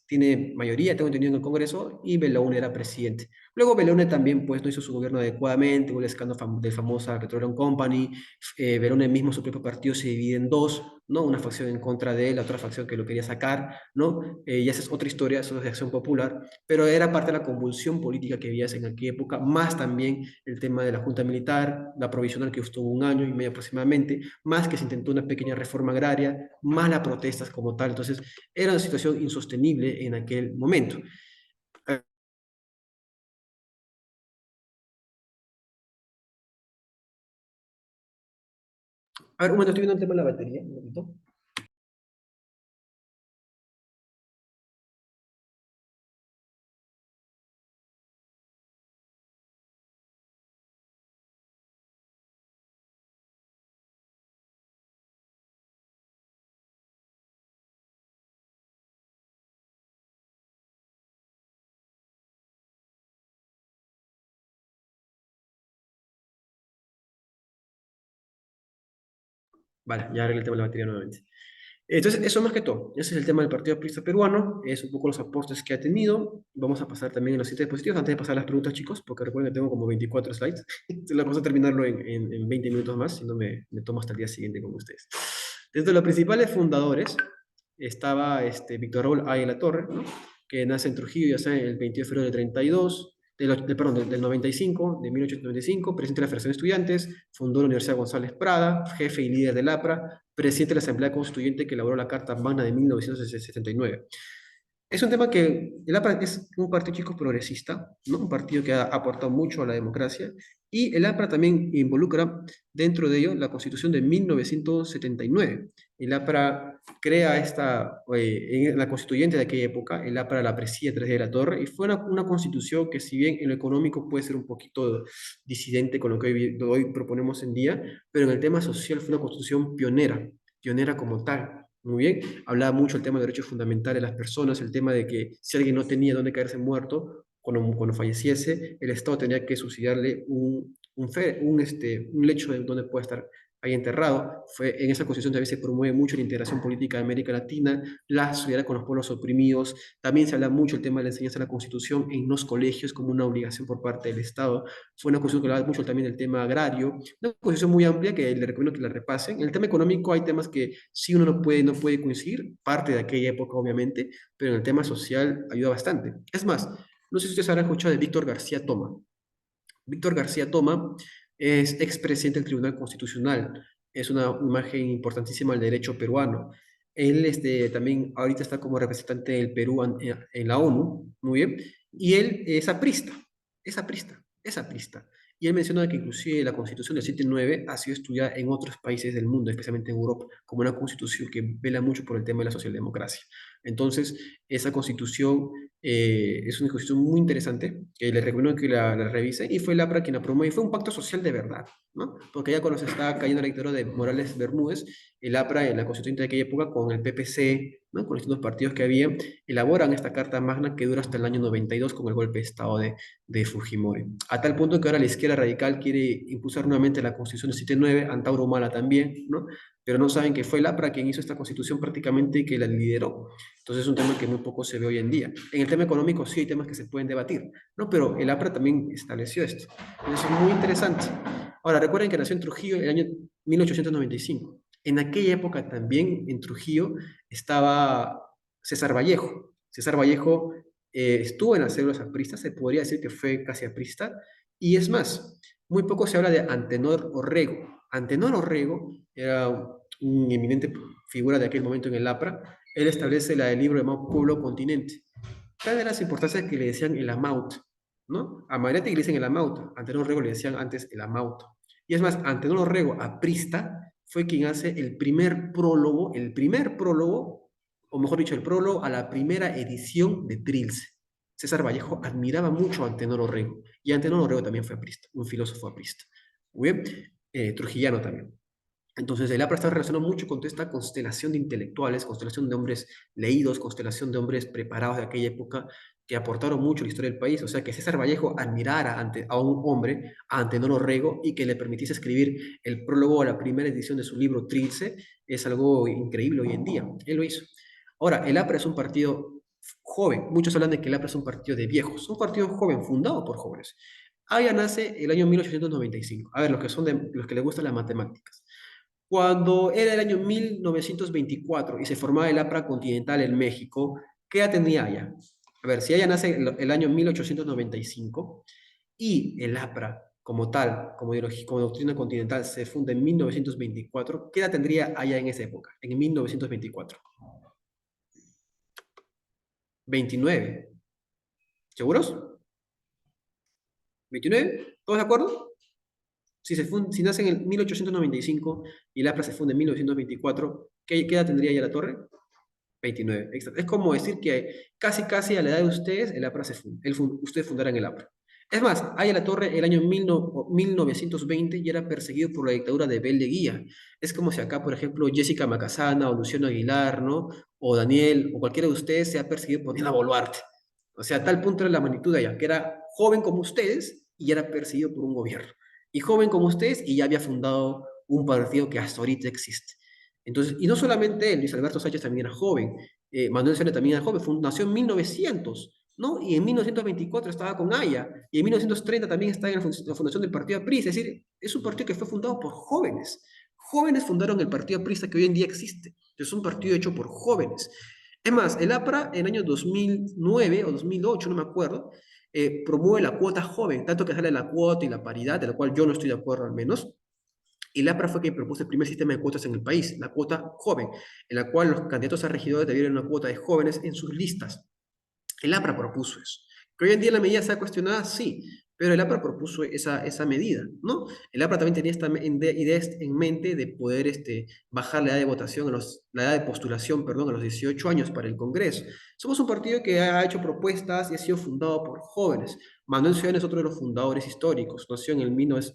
tiene mayoría, tengo entendido, en el Congreso y Belaúnde era presidente. Luego Belaúnde también pues no hizo su gobierno adecuadamente, hubo el escándalo de famosa Petroleum Company, Belaúnde mismo, su propio partido se divide en dos, ¿no? Una facción en contra de él, la otra facción que lo quería sacar, ¿no? Y esa es otra historia, eso es de Acción Popular, pero era parte de la convulsión política que había en aquella época, más también el tema de la Junta Militar, la provisional que estuvo un año y medio aproximadamente, más que se intentó una pequeña reforma agraria, más las protestas como tal, entonces era una situación insostenible en aquel momento. A ver, un momento, estoy viendo el tema de la batería, un momento. Vale, ya arreglé el tema de la batería nuevamente. Entonces, eso más que todo. Ese es el tema del Partido Aprista Peruano. Es un poco los aportes que ha tenido. Vamos a pasar también en los siguientes diapositivos antes de pasar a las preguntas, chicos, porque recuerden que tengo como 24 slides. Entonces, la cosa a terminarlo en 20 minutos más, si no me tomo hasta el día siguiente con ustedes. Desde los principales fundadores estaba Víctor Raúl Aya La Torre, ¿no? Que nace en Trujillo, ya saben, el 22 de febrero del 32, perdón, del 95, de 1895, presidente de la Federación de Estudiantes, fundó la Universidad González Prada, jefe y líder del APRA, presidente de la Asamblea Constituyente que elaboró la Carta Magna de 1979. Es un tema que el APRA es un partido chico progresista, ¿no? Un partido que ha aportado mucho a la democracia, y el APRA también involucra dentro de ello la Constitución de 1979. El APRA crea en la constituyente de aquella época, el APRA la preside Tres de la Torre, y fue una constitución que si bien en lo económico puede ser un poquito disidente con lo que hoy proponemos en día, pero en el tema social fue una constitución pionera, pionera como tal. Muy bien, hablaba mucho el tema de derechos fundamentales de las personas, el tema de que si alguien no tenía dónde caerse muerto, cuando falleciese, el Estado tenía que subsidiarle un lecho de donde pueda estar ahí enterrado. En esa constitución también se promueve mucho la integración política de América Latina, la solidaridad con los pueblos oprimidos. También se habla mucho el tema de la enseñanza de la Constitución en los colegios como una obligación por parte del Estado. Fue una constitución que hablaba mucho también del tema agrario, una constitución muy amplia que les recomiendo que la repasen. En el tema económico hay temas que sí uno no puede coincidir, parte de aquella época obviamente, pero en el tema social ayuda bastante. Es más, no sé si ustedes habrán escuchado de Víctor García Toma. Víctor García Toma es expresidente del Tribunal Constitucional, es una imagen importantísima del derecho peruano. Él también ahorita está como representante del Perú en la ONU, muy bien, y él es aprista, es aprista. Y él menciona que inclusive la Constitución del 79 ha sido estudiada en otros países del mundo, especialmente en Europa, como una constitución que vela mucho por el tema de la socialdemocracia. Entonces, esa constitución es una constitución muy interesante, que le recomiendo que la revise, y fue el APRA quien la promueve, y fue un pacto social de verdad, ¿no? Porque ya cuando se estaba cayendo la dictadura de Morales Bermúdez, el APRA en la constituyente de aquella época, con el PPC, ¿no? Con los distintos partidos que había, elaboran esta Carta Magna que dura hasta el año 92 con el golpe de Estado de Fujimori. A tal punto que ahora la izquierda radical quiere impulsar nuevamente la Constitución del 79, Antauro Humala también, ¿no? Pero no saben que fue el APRA quien hizo esta Constitución prácticamente y que la lideró. Entonces es un tema que muy poco se ve hoy en día. En el tema económico sí hay temas que se pueden debatir, ¿no? Pero el APRA también estableció esto. Entonces es muy interesante. Ahora, recuerden que nació en Trujillo en el año 1895. En aquella época también en Trujillo estaba César Vallejo. César Vallejo estuvo en las células apristas, se podría decir que fue casi aprista, y es más, muy poco se habla de Antenor Orrego. Antenor Orrego era una eminente figura de aquel momento en el APRA. Él establece el libro llamado Pueblo Continente. Tal de las importancias que le decían el Amaut, ¿no? A Mariette le dicen el Amaut, a Antenor Orrego le decían antes el Amaut. Y es más, Antenor Orrego, aprista, fue quien hace el primer prólogo, o mejor dicho, el prólogo a la primera edición de Trilce. César Vallejo admiraba mucho a Antenor Orrego, y Antenor Orrego también fue aprista, un filósofo aprista. Muy bien, trujillano también. Entonces, el APRA está relacionado mucho con toda esta constelación de intelectuales, constelación de hombres leídos, constelación de hombres preparados de aquella época que aportaron mucho a la historia del país. O sea, que César Vallejo admirara a un hombre, a Antenor Orrego, y que le permitiese escribir el prólogo a la primera edición de su libro Trilce, es algo increíble hoy en día. Él lo hizo. Ahora, el APRA es un partido joven. Muchos hablan de que el APRA es un partido de viejos. Es un partido joven, fundado por jóvenes. Aya nace el año 1895. A ver, los que les gustan las matemáticas. Cuando era el año 1924 y se formaba el APRA Continental en México, ¿qué edad tenía Aya? A ver, si Aya nace el año 1895 y el APRA como tal, como ideología, como doctrina continental, se funda en 1924, ¿qué edad tendría Aya en esa época, en 1924? 29. ¿Seguros? ¿29? ¿Todos de acuerdo? Si nace en el 1895 y el APRA se funda en 1924, ¿qué edad tendría Aya La Torre? 29, exacto. Es como decir que casi, casi a la edad de ustedes, el APRA ustedes fundaran el APRA. Es más, Aya La Torre, el año 1920, ya era perseguido por la dictadura de Bel de Guía. Es como si acá, por ejemplo, Jessica Macasana o Luciano Aguilar, ¿no? O Daniel, o cualquiera de ustedes sea perseguido por Dina Boluarte. O sea, a tal punto era la magnitud de ella, que era joven como ustedes y era perseguido por un gobierno. Y joven como ustedes y ya había fundado un partido que hasta ahorita existe. Entonces, y no solamente él, Luis Alberto Sánchez también era joven, Manuel Serena también era joven, nació en 1900, ¿no? Y en 1924 estaba con Aya, y en 1930 también está en la fundación del Partido Aprista, es decir, es un partido que fue fundado por jóvenes. Jóvenes fundaron el Partido Aprista que hoy en día existe. Es un partido hecho por jóvenes. Es más, el APRA en el año 2009 o 2008, no me acuerdo, promueve la cuota joven, tanto que sale la cuota y la paridad, de la cual yo no estoy de acuerdo al menos. Y la APRA fue quien propuso el primer sistema de cuotas en el país, la cuota joven, en la cual los candidatos a regidores debieron una cuota de jóvenes en sus listas. El APRA propuso eso. ¿Que hoy en día la medida sea cuestionada? Sí, pero el APRA propuso esa medida, ¿no? El APRA también tenía esta idea en mente de poder bajar la edad de votación, la edad de postulación, perdón, a los 18 años para el Congreso. Somos un partido que ha hecho propuestas y ha sido fundado por jóvenes. Manuel Ciudadano es otro de los fundadores históricos, nació en el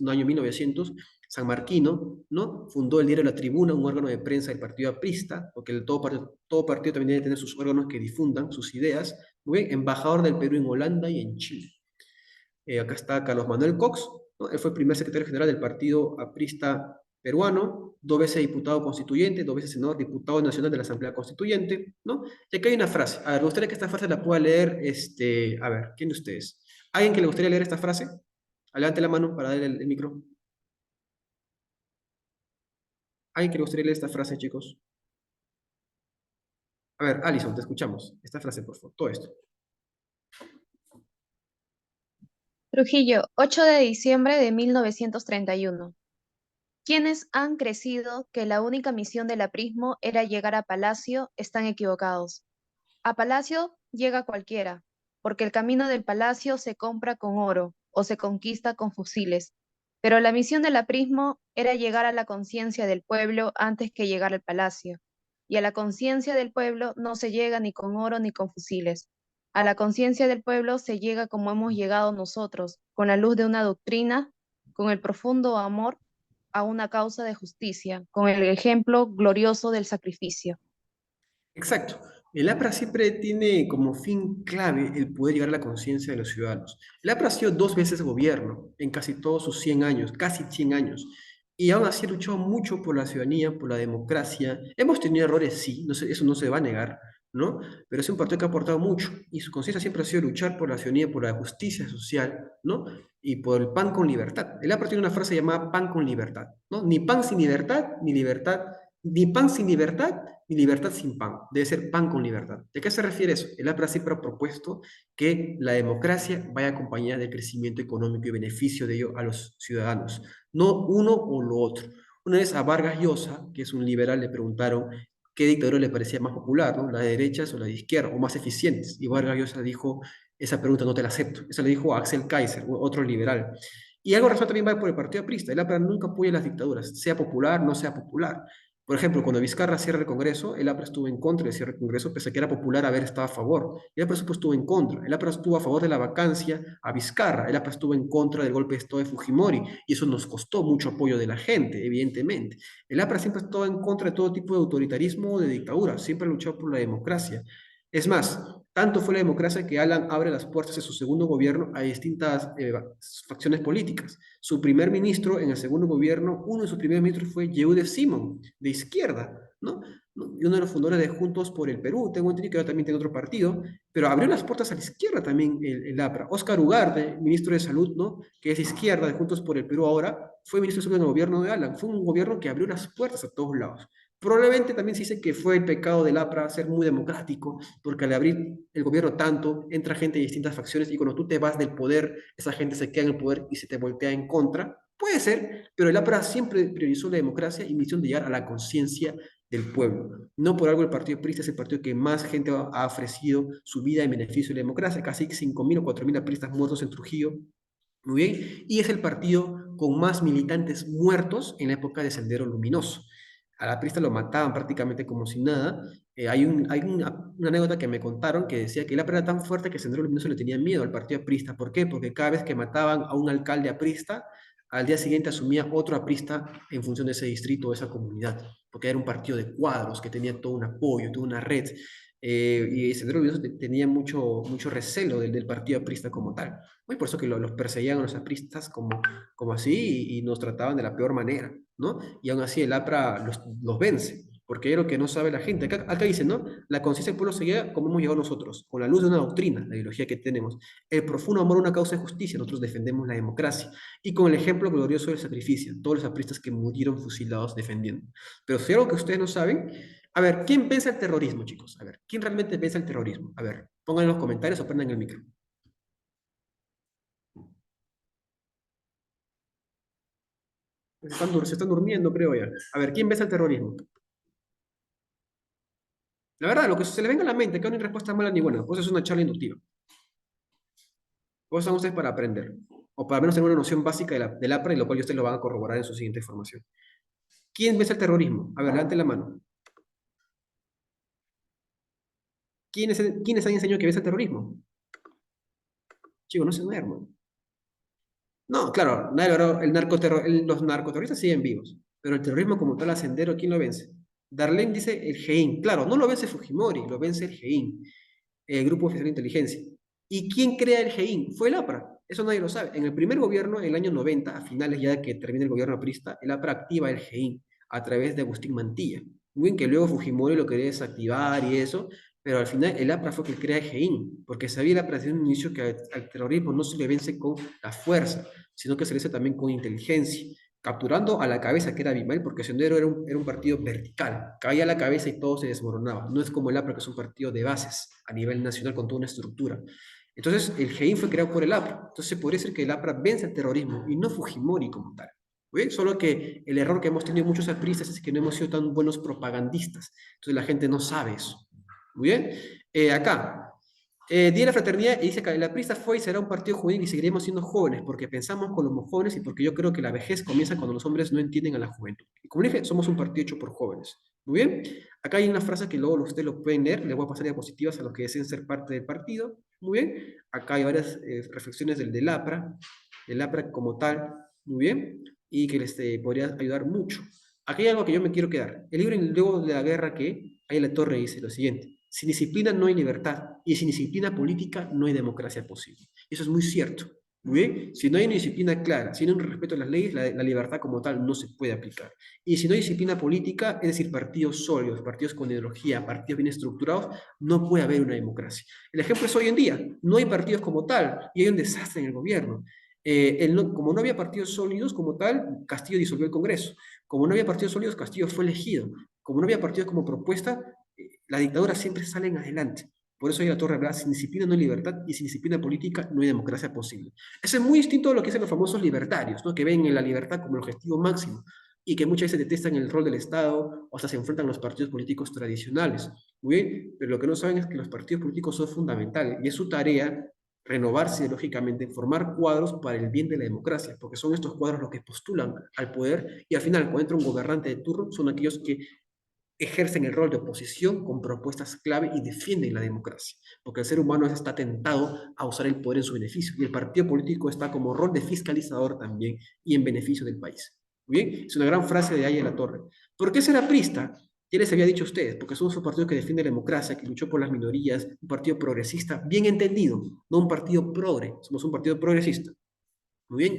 año 1900, San Marquino, ¿no? Fundó el diario La Tribuna, un órgano de prensa del partido aprista, porque todo partido también debe tener sus órganos que difundan sus ideas. Muy bien, embajador del Perú en Holanda y en Chile. Acá está Carlos Manuel Cox, ¿no? Él fue el primer secretario general del partido aprista peruano, 2 veces diputado constituyente, 2 veces senador, diputado nacional de la Asamblea Constituyente, ¿no? Y acá hay una frase. A ver, me gustaría que esta frase la pueda leer, a ver, ¿quién de ustedes? ¿Alguien que le gustaría leer esta frase? Levante la mano para darle el micro. ¿Alguien que le gustaría leer esta frase, chicos? A ver, Alison, te escuchamos. Esta frase, por favor, todo esto. Trujillo, 8 de diciembre de 1931. Quienes han crecido que la única misión del aprismo era llegar a Palacio están equivocados. A Palacio llega cualquiera, porque el camino del Palacio se compra con oro o se conquista con fusiles. Pero la misión del aprismo era llegar a la conciencia del pueblo antes que llegar al Palacio. Y a la conciencia del pueblo no se llega ni con oro ni con fusiles. A la conciencia del pueblo se llega como hemos llegado nosotros, con la luz de una doctrina, con el profundo amor a una causa de justicia, con el ejemplo glorioso del sacrificio. Exacto. El APRA siempre tiene como fin clave el poder llegar a la conciencia de los ciudadanos. El APRA ha sido 2 veces gobierno en casi todos sus 100 años, casi 100 años, y aún así ha luchado mucho por la ciudadanía, por la democracia. Hemos tenido errores, sí, eso no se va a negar, ¿no? Pero es un partido que ha aportado mucho y su conciencia siempre ha sido luchar por la ciudadanía, por la justicia social, ¿no? Y por el pan con libertad. El APRA tiene una frase llamada pan con libertad, ¿no? Ni pan sin libertad, ni libertad, ni pan sin libertad, ni libertad sin pan. Debe ser pan con libertad. ¿De qué se refiere eso? El APRA siempre ha propuesto que la democracia vaya acompañada del crecimiento económico y beneficio de ello a los ciudadanos, no uno o lo otro. Una vez a Vargas Llosa, que es un liberal, le preguntaron qué dictadura le parecía más popular, ¿no? ¿La de derechas o la de izquierda, o más eficientes? Y Vargas Llosa dijo, esa pregunta no te la acepto. Esa le dijo a Axel Kaiser, otro liberal. Y algo razón también va por el partido aprista. El APRA nunca apoya las dictaduras, sea popular, no sea popular. Por ejemplo, cuando Vizcarra cierra el Congreso, el APRA estuvo en contra del cierre del Congreso, pese a que era popular haber estado a favor. El APRA estuvo en contra. El APRA estuvo a favor de la vacancia a Vizcarra. El APRA estuvo en contra del golpe de Estado de Fujimori. Y eso nos costó mucho apoyo de la gente, evidentemente. El APRA siempre ha estado en contra de todo tipo de autoritarismo o de dictadura. Siempre ha luchado por la democracia. Es más, tanto fue la democracia que Alan abre las puertas de su segundo gobierno a distintas facciones políticas. Su primer ministro en el segundo gobierno, uno de sus primeros ministros fue Yehude Simon, de izquierda, ¿no? Y uno de los fundadores de Juntos por el Perú, tengo entendido que ahora también tiene otro partido, pero abrió las puertas a la izquierda también el APRA. Óscar Ugarte, ministro de Salud, ¿no? Que es izquierda de Juntos por el Perú ahora, fue ministro de Salud en el gobierno de Alan. Fue un gobierno que abrió las puertas a todos lados. Probablemente también se dice que fue el pecado del APRA ser muy democrático, porque al abrir el gobierno tanto, entra gente de distintas facciones y cuando tú te vas del poder, esa gente se queda en el poder y se te voltea en contra. Puede ser, pero el APRA siempre priorizó la democracia y misión de llegar a la conciencia del pueblo. No por algo el Partido Aprista es el partido que más gente ha ofrecido su vida en beneficio de la democracia, casi 5.000 o 4.000 apristas muertos en Trujillo. Muy bien, y es el partido con más militantes muertos en la época de Sendero Luminoso. Al aprista lo mataban prácticamente como si nada. Hay una anécdota que me contaron que decía que el APRA era tan fuerte que Sendero Luminoso le tenía miedo al partido aprista. ¿Por qué? Porque cada vez que mataban a un alcalde aprista, al día siguiente asumía otro aprista en función de ese distrito o esa comunidad, porque era un partido de cuadros que tenía todo un apoyo, toda una red. Y Sendero Luminoso tenía mucho recelo del partido aprista como tal. Y por eso que los perseguían a los apristas como así y nos trataban de la peor manera, ¿no? Y aún así el APRA los vence, porque es lo que no sabe la gente. Acá dice, ¿no? La conciencia del pueblo se llega como hemos llegado nosotros, con la luz de una doctrina, la ideología que tenemos, el profundo amor a una causa de justicia, nosotros defendemos la democracia, y con el ejemplo glorioso del sacrificio, todos los apristas que murieron fusilados defendiendo. Pero si hay algo que ustedes no saben, a ver, ¿quién piensa el terrorismo, chicos? A ver, ¿quién realmente piensa el terrorismo? A ver, pongan en los comentarios o prendan el micro. Se están durmiendo, creo ya. A ver, ¿quién piensa el terrorismo? La verdad, lo que se le venga a la mente, que no hay respuesta mala ni buena, pues es una charla inductiva. Pues son ustedes para aprender, o para al menos tener una noción básica del APRA, y lo cual ustedes lo van a corroborar en su siguiente información. ¿Quién piensa el terrorismo? A ver, levante la mano. ¿Quiénes han enseñado que ves el terrorismo? Chicos, no se duerman. No, claro, los narcoterroristas siguen vivos, pero el terrorismo como tal ascendero, ¿quién lo vence? Darlene dice el GEIN. Claro, no lo vence Fujimori, lo vence el GEIN, el Grupo Oficial de Inteligencia. ¿Y quién crea el GEIN? Fue el APRA. Eso nadie lo sabe. En el primer gobierno, en el año 90, a finales ya de que termina el gobierno aprista, el APRA activa el GEIN a través de Agustín Mantilla. Muy bien que luego Fujimori lo quería desactivar y eso, pero al final el APRA fue el que crea el GEIN, porque sabía el APRA desde un inicio que al terrorismo no se le vence con la fuerza, sino que se le vence también con inteligencia, capturando a la cabeza, que era Abimael, porque Sendero era un partido vertical, caía la cabeza y todo se desmoronaba. No es como el APRA, que es un partido de bases a nivel nacional con toda una estructura. Entonces, el GEIN fue creado por el APRA. Entonces, podría ser que el APRA vence el terrorismo y no Fujimori como tal. ¿Bien? Solo que el error que hemos tenido muchos apristas es que no hemos sido tan buenos propagandistas. Entonces, la gente no sabe eso. Muy bien. Acá, Día de la Fraternidad, y dice que el aprista fue y será un partido juvenil y seguiremos siendo jóvenes porque pensamos con los jóvenes y porque yo creo que la vejez comienza cuando los hombres no entienden a la juventud. Y como dije, somos un partido hecho por jóvenes. Muy bien. Acá hay una frase que luego ustedes lo pueden leer. Les voy a pasar diapositivas a los que deseen ser parte del partido. Muy bien. Acá hay varias reflexiones del APRA como tal. Muy bien. Y que les podría ayudar mucho. Aquí hay algo que yo me quiero quedar. El libro luego de la guerra que hay en la torre dice lo siguiente: sin disciplina no hay libertad y sin disciplina política no hay democracia posible. Eso es muy cierto. Muy bien. Si no hay una disciplina clara, si no hay un respeto a las leyes, la libertad como tal no se puede aplicar. Y si no hay disciplina política, es decir, partidos sólidos, partidos con ideología, partidos bien estructurados, no puede haber una democracia. El ejemplo es hoy en día. No hay partidos como tal y hay un desastre en el gobierno. Como no había partidos sólidos como tal, Castillo disolvió el Congreso. Como no había partidos sólidos, Castillo fue elegido. Como no había partidos como propuesta, las dictaduras siempre salen adelante. Por eso hay la torre, ¿verdad? Sin disciplina no hay libertad y sin disciplina política no hay democracia posible. Eso es muy distinto a lo que dicen los famosos libertarios, ¿no? Que ven en la libertad como el objetivo máximo y que muchas veces detestan el rol del Estado o hasta se enfrentan a los partidos políticos tradicionales. Muy bien, pero lo que no saben es que los partidos políticos son fundamentales y es su tarea renovarse ideológicamente, formar cuadros para el bien de la democracia, porque son estos cuadros los que postulan al poder y al final, cuando entra un gobernante de turno, son aquellos que ejercen el rol de oposición con propuestas clave y defienden la democracia, porque el ser humano está tentado a usar el poder en su beneficio y el partido político está como rol de fiscalizador también y en beneficio del país. ¿Muy bien? Es una gran frase de Aya de la Torre. ¿Por qué ser aprista? Ya les había dicho a ustedes, porque somos un partido que defiende la democracia, que luchó por las minorías, un partido progresista, bien entendido, no un partido progre, somos un partido progresista. Muy bien.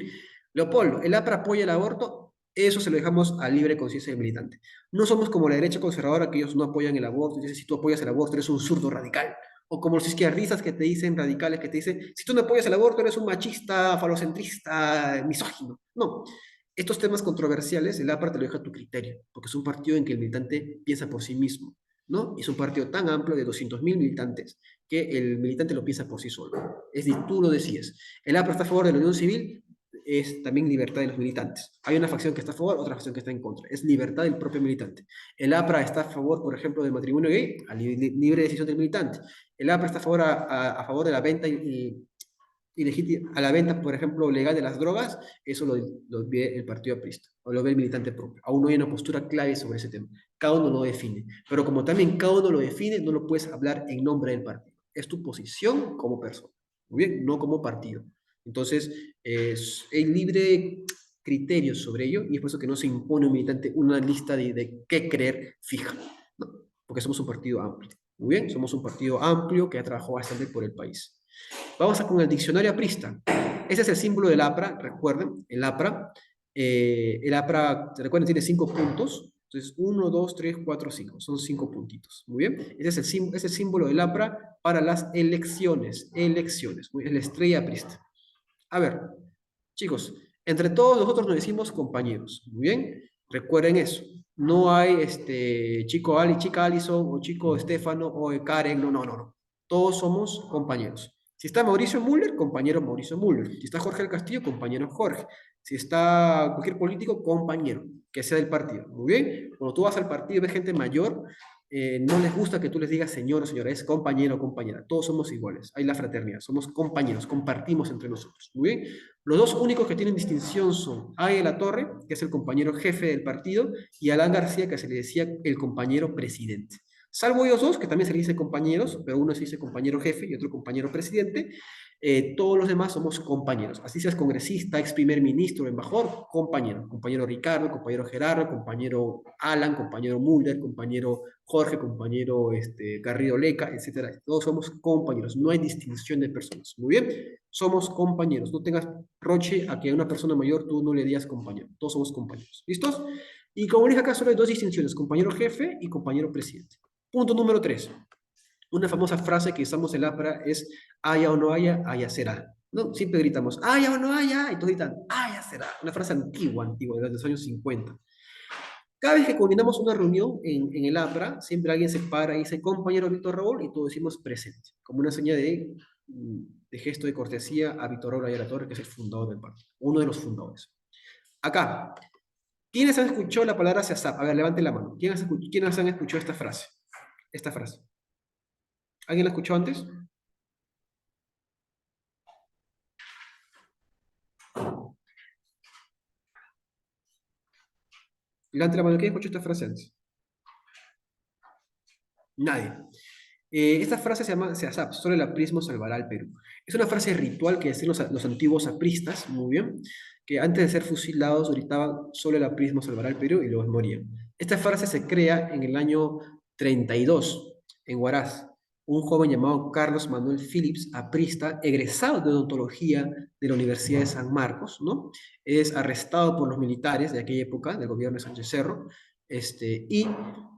Leopoldo, ¿el APRA apoya el aborto? Eso se lo dejamos a libre conciencia del militante. No somos como la derecha conservadora, que ellos no apoyan el aborto. Dicen, si tú apoyas el aborto, eres un zurdo radical. O como los izquierdistas que te dicen, radicales, que te dicen, si tú no apoyas el aborto, eres un machista, falocentrista, misógino. No. Estos temas controversiales, el APRA te lo deja a tu criterio, porque es un partido en que el militante piensa por sí mismo, ¿no? Es un partido tan amplio de 200.000 militantes que el militante lo piensa por sí solo. Es decir, tú lo decides. El APRA está a favor de la unión civil, es también libertad de los militantes. Hay una facción que está a favor, otra facción que está en contra. Es libertad del propio militante. El APRA está a favor, por ejemplo, del matrimonio gay, a libre decisión del militante. El APRA está a favor de la venta a la venta, por ejemplo, legal de las drogas. Eso lo ve el partido aprista, o lo ve el militante propio. Aún no hay una postura clave sobre ese tema. Cada uno lo define. Pero como también cada uno lo define, no lo puedes hablar en nombre del partido. Es tu posición como persona. Muy bien, no como partido. Entonces, hay libre criterio sobre ello y es por eso que no se impone a un militante una lista de qué creer fija, ¿no? Porque somos un partido amplio. Muy bien, somos un partido amplio que ha trabajado bastante por el país. Vamos con el diccionario aprista. Ese es el símbolo del APRA, recuerden, el APRA. Recuerden, tiene 5 puntos. Entonces, 1, 2, 3, 4, 5. Son 5 puntitos. Muy bien. Ese es el símbolo del APRA para las elecciones. Elecciones. Es la estrella aprista. A ver, chicos, entre todos nosotros nos decimos compañeros. Muy bien. Recuerden eso. No hay chico Ali, chica Alison, o chico Estefano, o Karen. No, no, no, no. Todos somos compañeros. Si está Mauricio Müller, compañero Mauricio Müller. Si está Jorge del Castillo, compañero Jorge. Si está cualquier político, compañero, que sea del partido. Muy bien. Cuando tú vas al partido y ves gente mayor, no les gusta que tú les digas señor o señora, es compañero o compañera. Todos somos iguales. Hay la fraternidad. Somos compañeros, compartimos entre nosotros. Muy bien. Los dos únicos que tienen distinción son Aya de la Torre, que es el compañero jefe del partido, y Alan García, que se le decía el compañero presidente. Salvo ellos dos, que también se le dice compañeros, pero uno se dice compañero jefe y otro compañero presidente, todos los demás somos compañeros. Así seas congresista, ex primer ministro, embajador, compañero. Compañero Ricardo, compañero Gerardo, compañero Alan, compañero Mulder, compañero Jorge, compañero Garrido Leca, etc. Todos somos compañeros, no hay distinción de personas. Muy bien, somos compañeros. No tengas roche a que a una persona mayor tú no le digas compañero. Todos somos compañeros. ¿Listos? Y como dije acá, solo hay 2 distinciones, compañero jefe y compañero presidente. Punto número 3. Una famosa frase que usamos en el APRA es haya o no haya, haya será. ¿No? Siempre gritamos haya o no haya, y todos gritan haya será. Una frase antigua, de los años 50. Cada vez que coordinamos una reunión en el APRA, siempre alguien se para y dice compañero Víctor Raúl y todos decimos presente, como una señal de de gesto de cortesía a Víctor Raúl Ayala Torres, que es el fundador del partido, uno de los fundadores. Acá, ¿quiénes han escuchado la palabra SEASAP? A ver, levanten la mano. ¿Quiénes han escuchado esta frase? Esta frase. ¿Alguien la escuchó antes? Levante la mano. ¿Quién escuchó esta frase antes? Nadie. Esta frase se llama SEASAP, solo el aprismo salvará al Perú. Es una frase ritual que decían los antiguos apristas, muy bien, que antes de ser fusilados gritaban solo el aprismo salvará al Perú y luego morían. Esta frase se crea en el año 32 en Huaraz. Un joven llamado Carlos Manuel Phillips, aprista, egresado de odontología de la Universidad de San Marcos, ¿no? Es arrestado por los militares de aquella época, del gobierno de Sánchez Cerro, y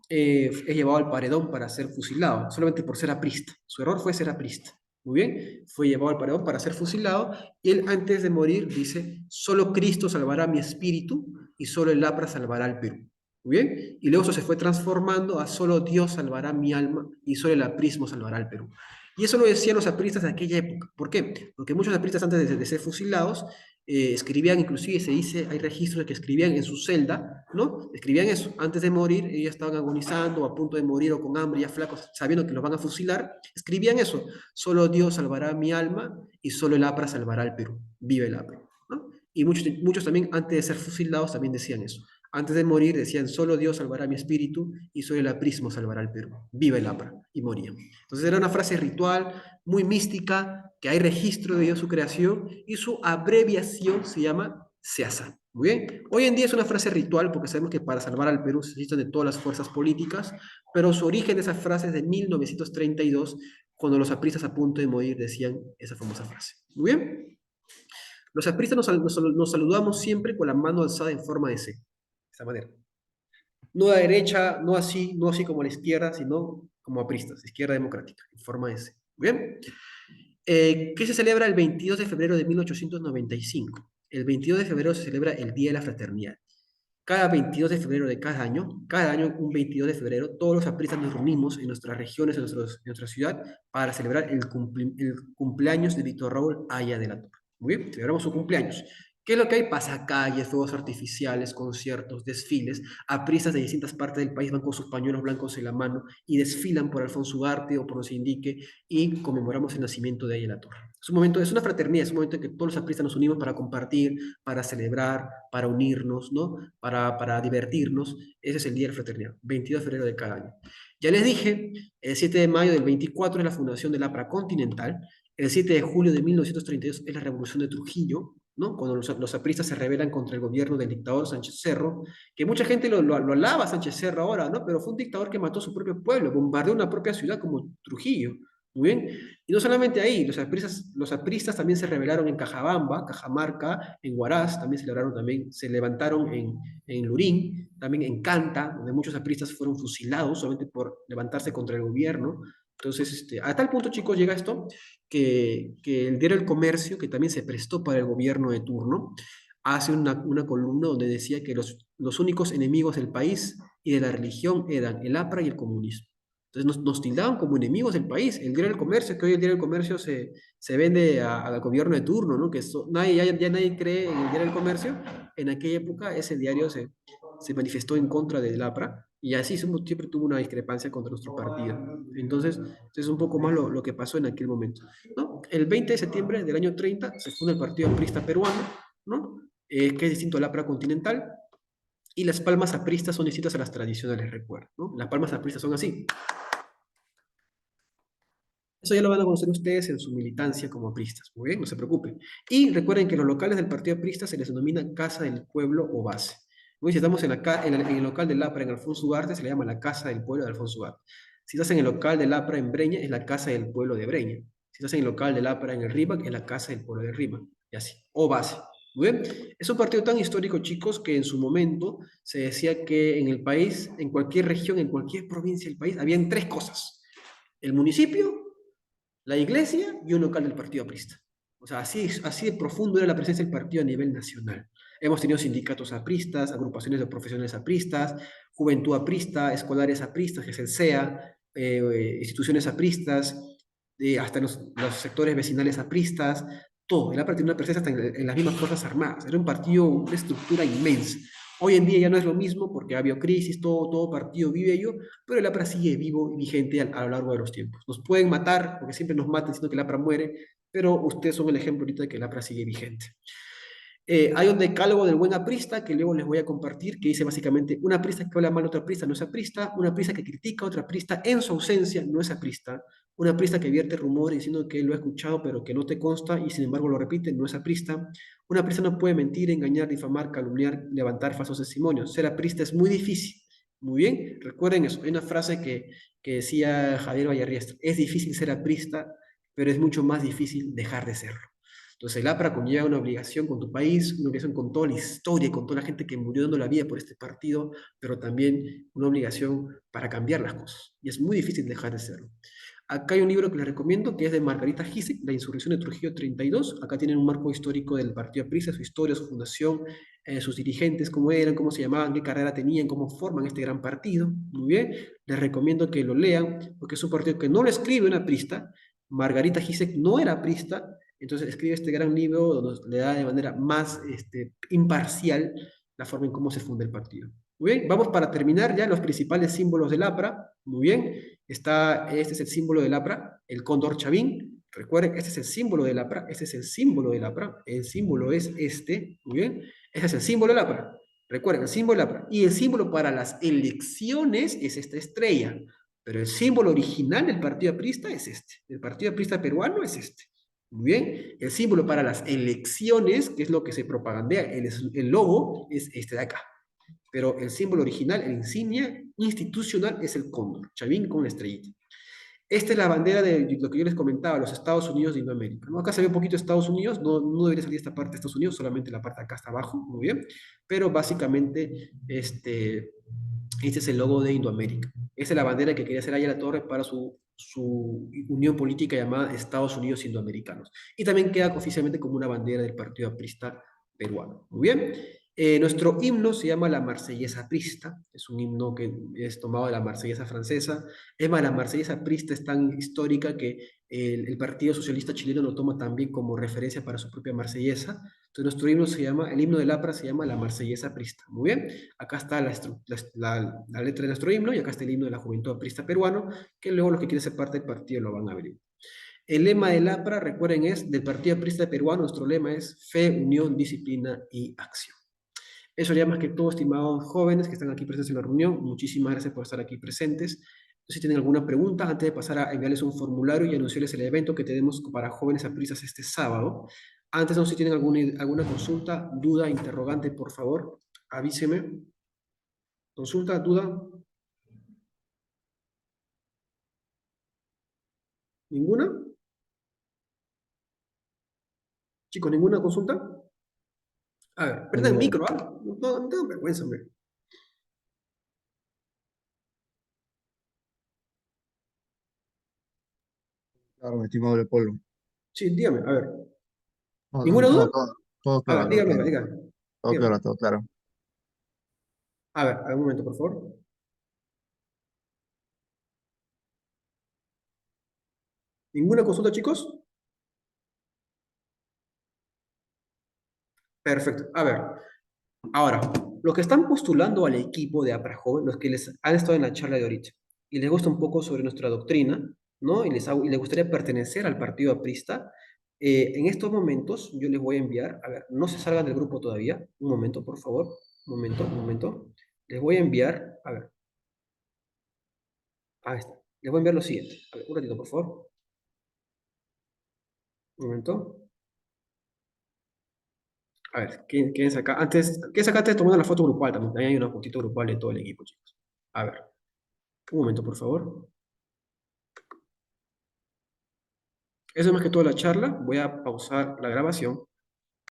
es llevado al paredón para ser fusilado, solamente por ser aprista. Su error fue ser aprista. Muy bien, fue llevado al paredón para ser fusilado y él antes de morir dice, solo Cristo salvará mi espíritu y solo el APRA salvará al Perú. Muy bien, y luego eso se fue transformando a solo Dios salvará mi alma y solo el aprismo salvará al Perú. Y eso lo decían los apristas de aquella época. ¿Por qué? Porque muchos apristas antes de ser fusilados escribían, inclusive se dice, hay registros de que escribían en su celda, ¿no? Escribían eso, antes de morir, ellos estaban agonizando, o a punto de morir, o con hambre, ya flacos, sabiendo que los van a fusilar, escribían eso, solo Dios salvará mi alma, y solo el APRA salvará al Perú, vive el APRA, ¿no? Y muchos también, antes de ser fusilados, también decían eso. Antes de morir decían, solo Dios salvará mi espíritu y solo el aprismo salvará al Perú. Viva el APRA. Y morían. Entonces era una frase ritual, muy mística, que hay registro de su creación y su abreviación se llama SEASA. Muy bien. Hoy en día es una frase ritual porque sabemos que para salvar al Perú se necesitan de todas las fuerzas políticas, pero su origen de esa frase es de 1932, cuando los apristas a punto de morir decían esa famosa frase. Muy bien. Los apristas nos saludamos siempre con la mano alzada en forma de C. De esta manera. No a la derecha, no así como a la izquierda, sino como apristas, izquierda democrática, en forma de S. ¿Bien? ¿Qué se celebra el 22 de febrero de 1895? El 22 de febrero se celebra el Día de la Fraternidad. Cada 22 de febrero de cada año un 22 de febrero, todos los apristas nos reunimos en nuestras regiones, en nuestra ciudad, para celebrar el cumpleaños de Víctor Raúl Aya de la Torre. Muy bien, celebramos su cumpleaños. ¿Qué es lo que hay? Pasacalles, fuegos artificiales, conciertos, desfiles. Apristas de distintas partes del país van con sus pañuelos blancos en la mano y desfilan por Alfonso Ugarte o por donde se indique y conmemoramos el nacimiento de Aya de la Torre. Es un momento, es una fraternidad, es un momento en que todos los apristas nos unimos para compartir, para celebrar, para unirnos, ¿no? Para divertirnos. Ese es el Día de la Fraternidad, 22 de febrero de cada año. Ya les dije, el 7 de mayo del 24 es la fundación del APRA Continental, el 7 de julio de 1932 es la Revolución de Trujillo, ¿no? Cuando los apristas se rebelan contra el gobierno del dictador Sánchez Cerro, que mucha gente lo alaba a Sánchez Cerro ahora, ¿no? Pero fue un dictador que mató a su propio pueblo, bombardeó una propia ciudad como Trujillo. Muy bien. Y no solamente ahí, los apristas también se rebelaron en Cajabamba, Cajamarca, en Huaraz, también se levantaron en Lurín, también en Canta, donde muchos apristas fueron fusilados solamente por levantarse contra el gobierno. Entonces, a tal punto, chicos, llega esto, que el diario El Comercio, que también se prestó para el gobierno de turno, hace una columna donde decía que los únicos enemigos del país y de la religión eran el APRA y el comunismo. Entonces nos tildaban como enemigos del país. El diario del comercio, que hoy el diario del comercio se vende al gobierno de turno, ¿no? Que ya nadie cree en el diario del comercio. En aquella época ese diario se manifestó en contra del APRA y así siempre tuvo una discrepancia contra nuestro partido. Entonces es un poco más lo que pasó en aquel momento, ¿no? El 20 de septiembre del año 30 se funda el Partido Aprista Peruano, ¿no? Que es distinto al APRA continental. Y las palmas apristas son distintas a las tradicionales, recuerdo, ¿no? Las palmas apristas son así. Eso ya lo van a conocer ustedes en su militancia como apristas, muy bien, no se preocupen. Y recuerden que los locales del Partido Aprista se les denomina Casa del Pueblo o Base. Muy bien, si estamos en el local del APRA en Alfonso Ugarte, se le llama la Casa del Pueblo de Alfonso Ugarte. Si estás en el local del APRA en Breña, es la Casa del Pueblo de Breña. Si estás en el local del APRA en el Rímac, es la Casa del Pueblo de Rímac. Y así, o Base. Muy bien. Es un partido tan histórico, chicos, que en su momento se decía que en el país, en cualquier región, en cualquier provincia del país, habían tres cosas. El municipio, la iglesia y un local del Partido Aprista. O sea, así de profundo era la presencia del partido a nivel nacional. Hemos tenido sindicatos apristas, agrupaciones de profesionales apristas, juventud aprista, escolares apristas, que es el SEA, instituciones apristas, hasta los sectores vecinales apristas, todo. El APRA tiene una presencia hasta en las mismas Fuerzas Armadas. Era un partido, una estructura inmensa. Hoy en día ya no es lo mismo porque ha habido crisis, todo partido vive ello, pero el APRA sigue vivo y vigente a lo largo de los tiempos. Nos pueden matar, porque siempre nos matan diciendo que el APRA muere, pero ustedes son el ejemplo ahorita de que el APRA sigue vigente. Hay un decálogo del buen aprista que luego les voy a compartir, que dice básicamente, una aprista que habla mal de otra aprista no es aprista, una aprista que critica a otra aprista en su ausencia no es aprista, una aprista que vierte rumores diciendo que lo ha escuchado pero que no te consta y sin embargo lo repite no es aprista, una aprista no puede mentir, engañar, difamar, calumniar, levantar falsos testimonios, ser aprista es muy difícil. Muy bien, recuerden eso, hay una frase que decía Javier Vallarriestra, es difícil ser aprista, pero es mucho más difícil dejar de serlo. Entonces el APRA conlleva una obligación con tu país, una obligación con toda la historia y con toda la gente que murió dando la vida por este partido, pero también una obligación para cambiar las cosas. Y es muy difícil dejar de serlo. Acá hay un libro que les recomiendo, que es de Margarita Gisek, La insurrección de Trujillo 32. Acá tienen un marco histórico del partido APRISA, su historia, su fundación, sus dirigentes, cómo eran, cómo se llamaban, qué carrera tenían, cómo forman este gran partido. Muy bien, les recomiendo que lo lean, porque es un partido que no lo escribe una aprista. Margarita Gisek no era aprista, entonces escribe este gran libro donde le da de manera más imparcial la forma en cómo se funda el partido. Muy bien, vamos para terminar ya los principales símbolos del APRA. Muy bien, este es el símbolo del APRA, el cóndor chavín. Recuerden, este es el símbolo del APRA, este es el símbolo del APRA, el símbolo es este, muy bien, este es el símbolo del APRA. Recuerden, el símbolo del APRA. Y el símbolo para las elecciones es esta estrella. Pero el símbolo original del partido aprista es este. El partido aprista peruano es este. Muy bien, el símbolo para las elecciones, que es lo que se propagandea, el logo es este de acá. Pero el símbolo original, el insignia institucional, es el cóndor, chavín con una estrellita. Esta es la bandera de lo que yo les comentaba, los Estados Unidos de Indoamérica, ¿no? Acá se ve un poquito Estados Unidos, no debería salir esta parte de Estados Unidos, solamente la parte de acá está abajo, muy bien, pero básicamente este es el logo de Indoamérica. Esa es la bandera que quería hacer Aya La Torre para su unión política llamada Estados Unidos Indoamericanos. Y también queda oficialmente como una bandera del Partido Aprista peruano. Muy bien. Nuestro himno se llama la Marsellesa Aprista, es un himno que es tomado de la Marsellesa francesa. Es más, la Marsellesa Aprista es tan histórica que el Partido Socialista Chileno lo toma también como referencia para su propia Marsellesa. Entonces nuestro himno se llama, el himno del APRA se llama la Marsellesa Aprista. Muy bien, acá está la letra de nuestro himno y acá está el himno de la Juventud Aprista Peruano, que luego los que quieren ser parte del partido lo van a ver. El lema del APRA, recuerden, es del Partido Aprista Peruano, nuestro lema es fe, unión, disciplina y acción. Eso ya más que todo, estimados jóvenes que están aquí presentes en la reunión, muchísimas gracias por estar aquí presentes. Si tienen alguna pregunta, antes de pasar a enviarles un formulario y anunciarles el evento que tenemos para jóvenes apristas este sábado. Antes, no sé si tienen alguna consulta, duda, interrogante, por favor, avíseme. ¿Consulta, duda? ¿Ninguna? Chicos, ¿ninguna consulta? A ver, prendan el micro, ¿ah? No tengan vergüenza, hombre. Claro, mi estimado Leopoldo. Sí, dígame, a ver. No, ¿Ninguna duda? todo A ver, claro, dígame, dígame. todo Dígame. claro, todo claro. A ver, un momento, por favor. ¿Ninguna consulta, chicos? Perfecto. A ver, ahora, los que están postulando al equipo de APRA Joven, los que les han estado en la charla de ahorita, y les gusta un poco sobre nuestra doctrina, ¿no? Y les gustaría pertenecer al partido aprista, en estos momentos yo les voy a enviar, a ver, no se salgan del grupo todavía, un momento, por favor, un momento. Les voy a enviar, a ver, ahí está. Les voy a enviar lo siguiente. A ver, un ratito, por favor. Un momento. A ver, ¿quién es acá? ¿Quién es acá antes tomando la foto grupal también? Ahí hay una fotito grupal de todo el equipo, chicos. A ver, un momento, por favor. Eso es más que toda la charla. Voy a pausar la grabación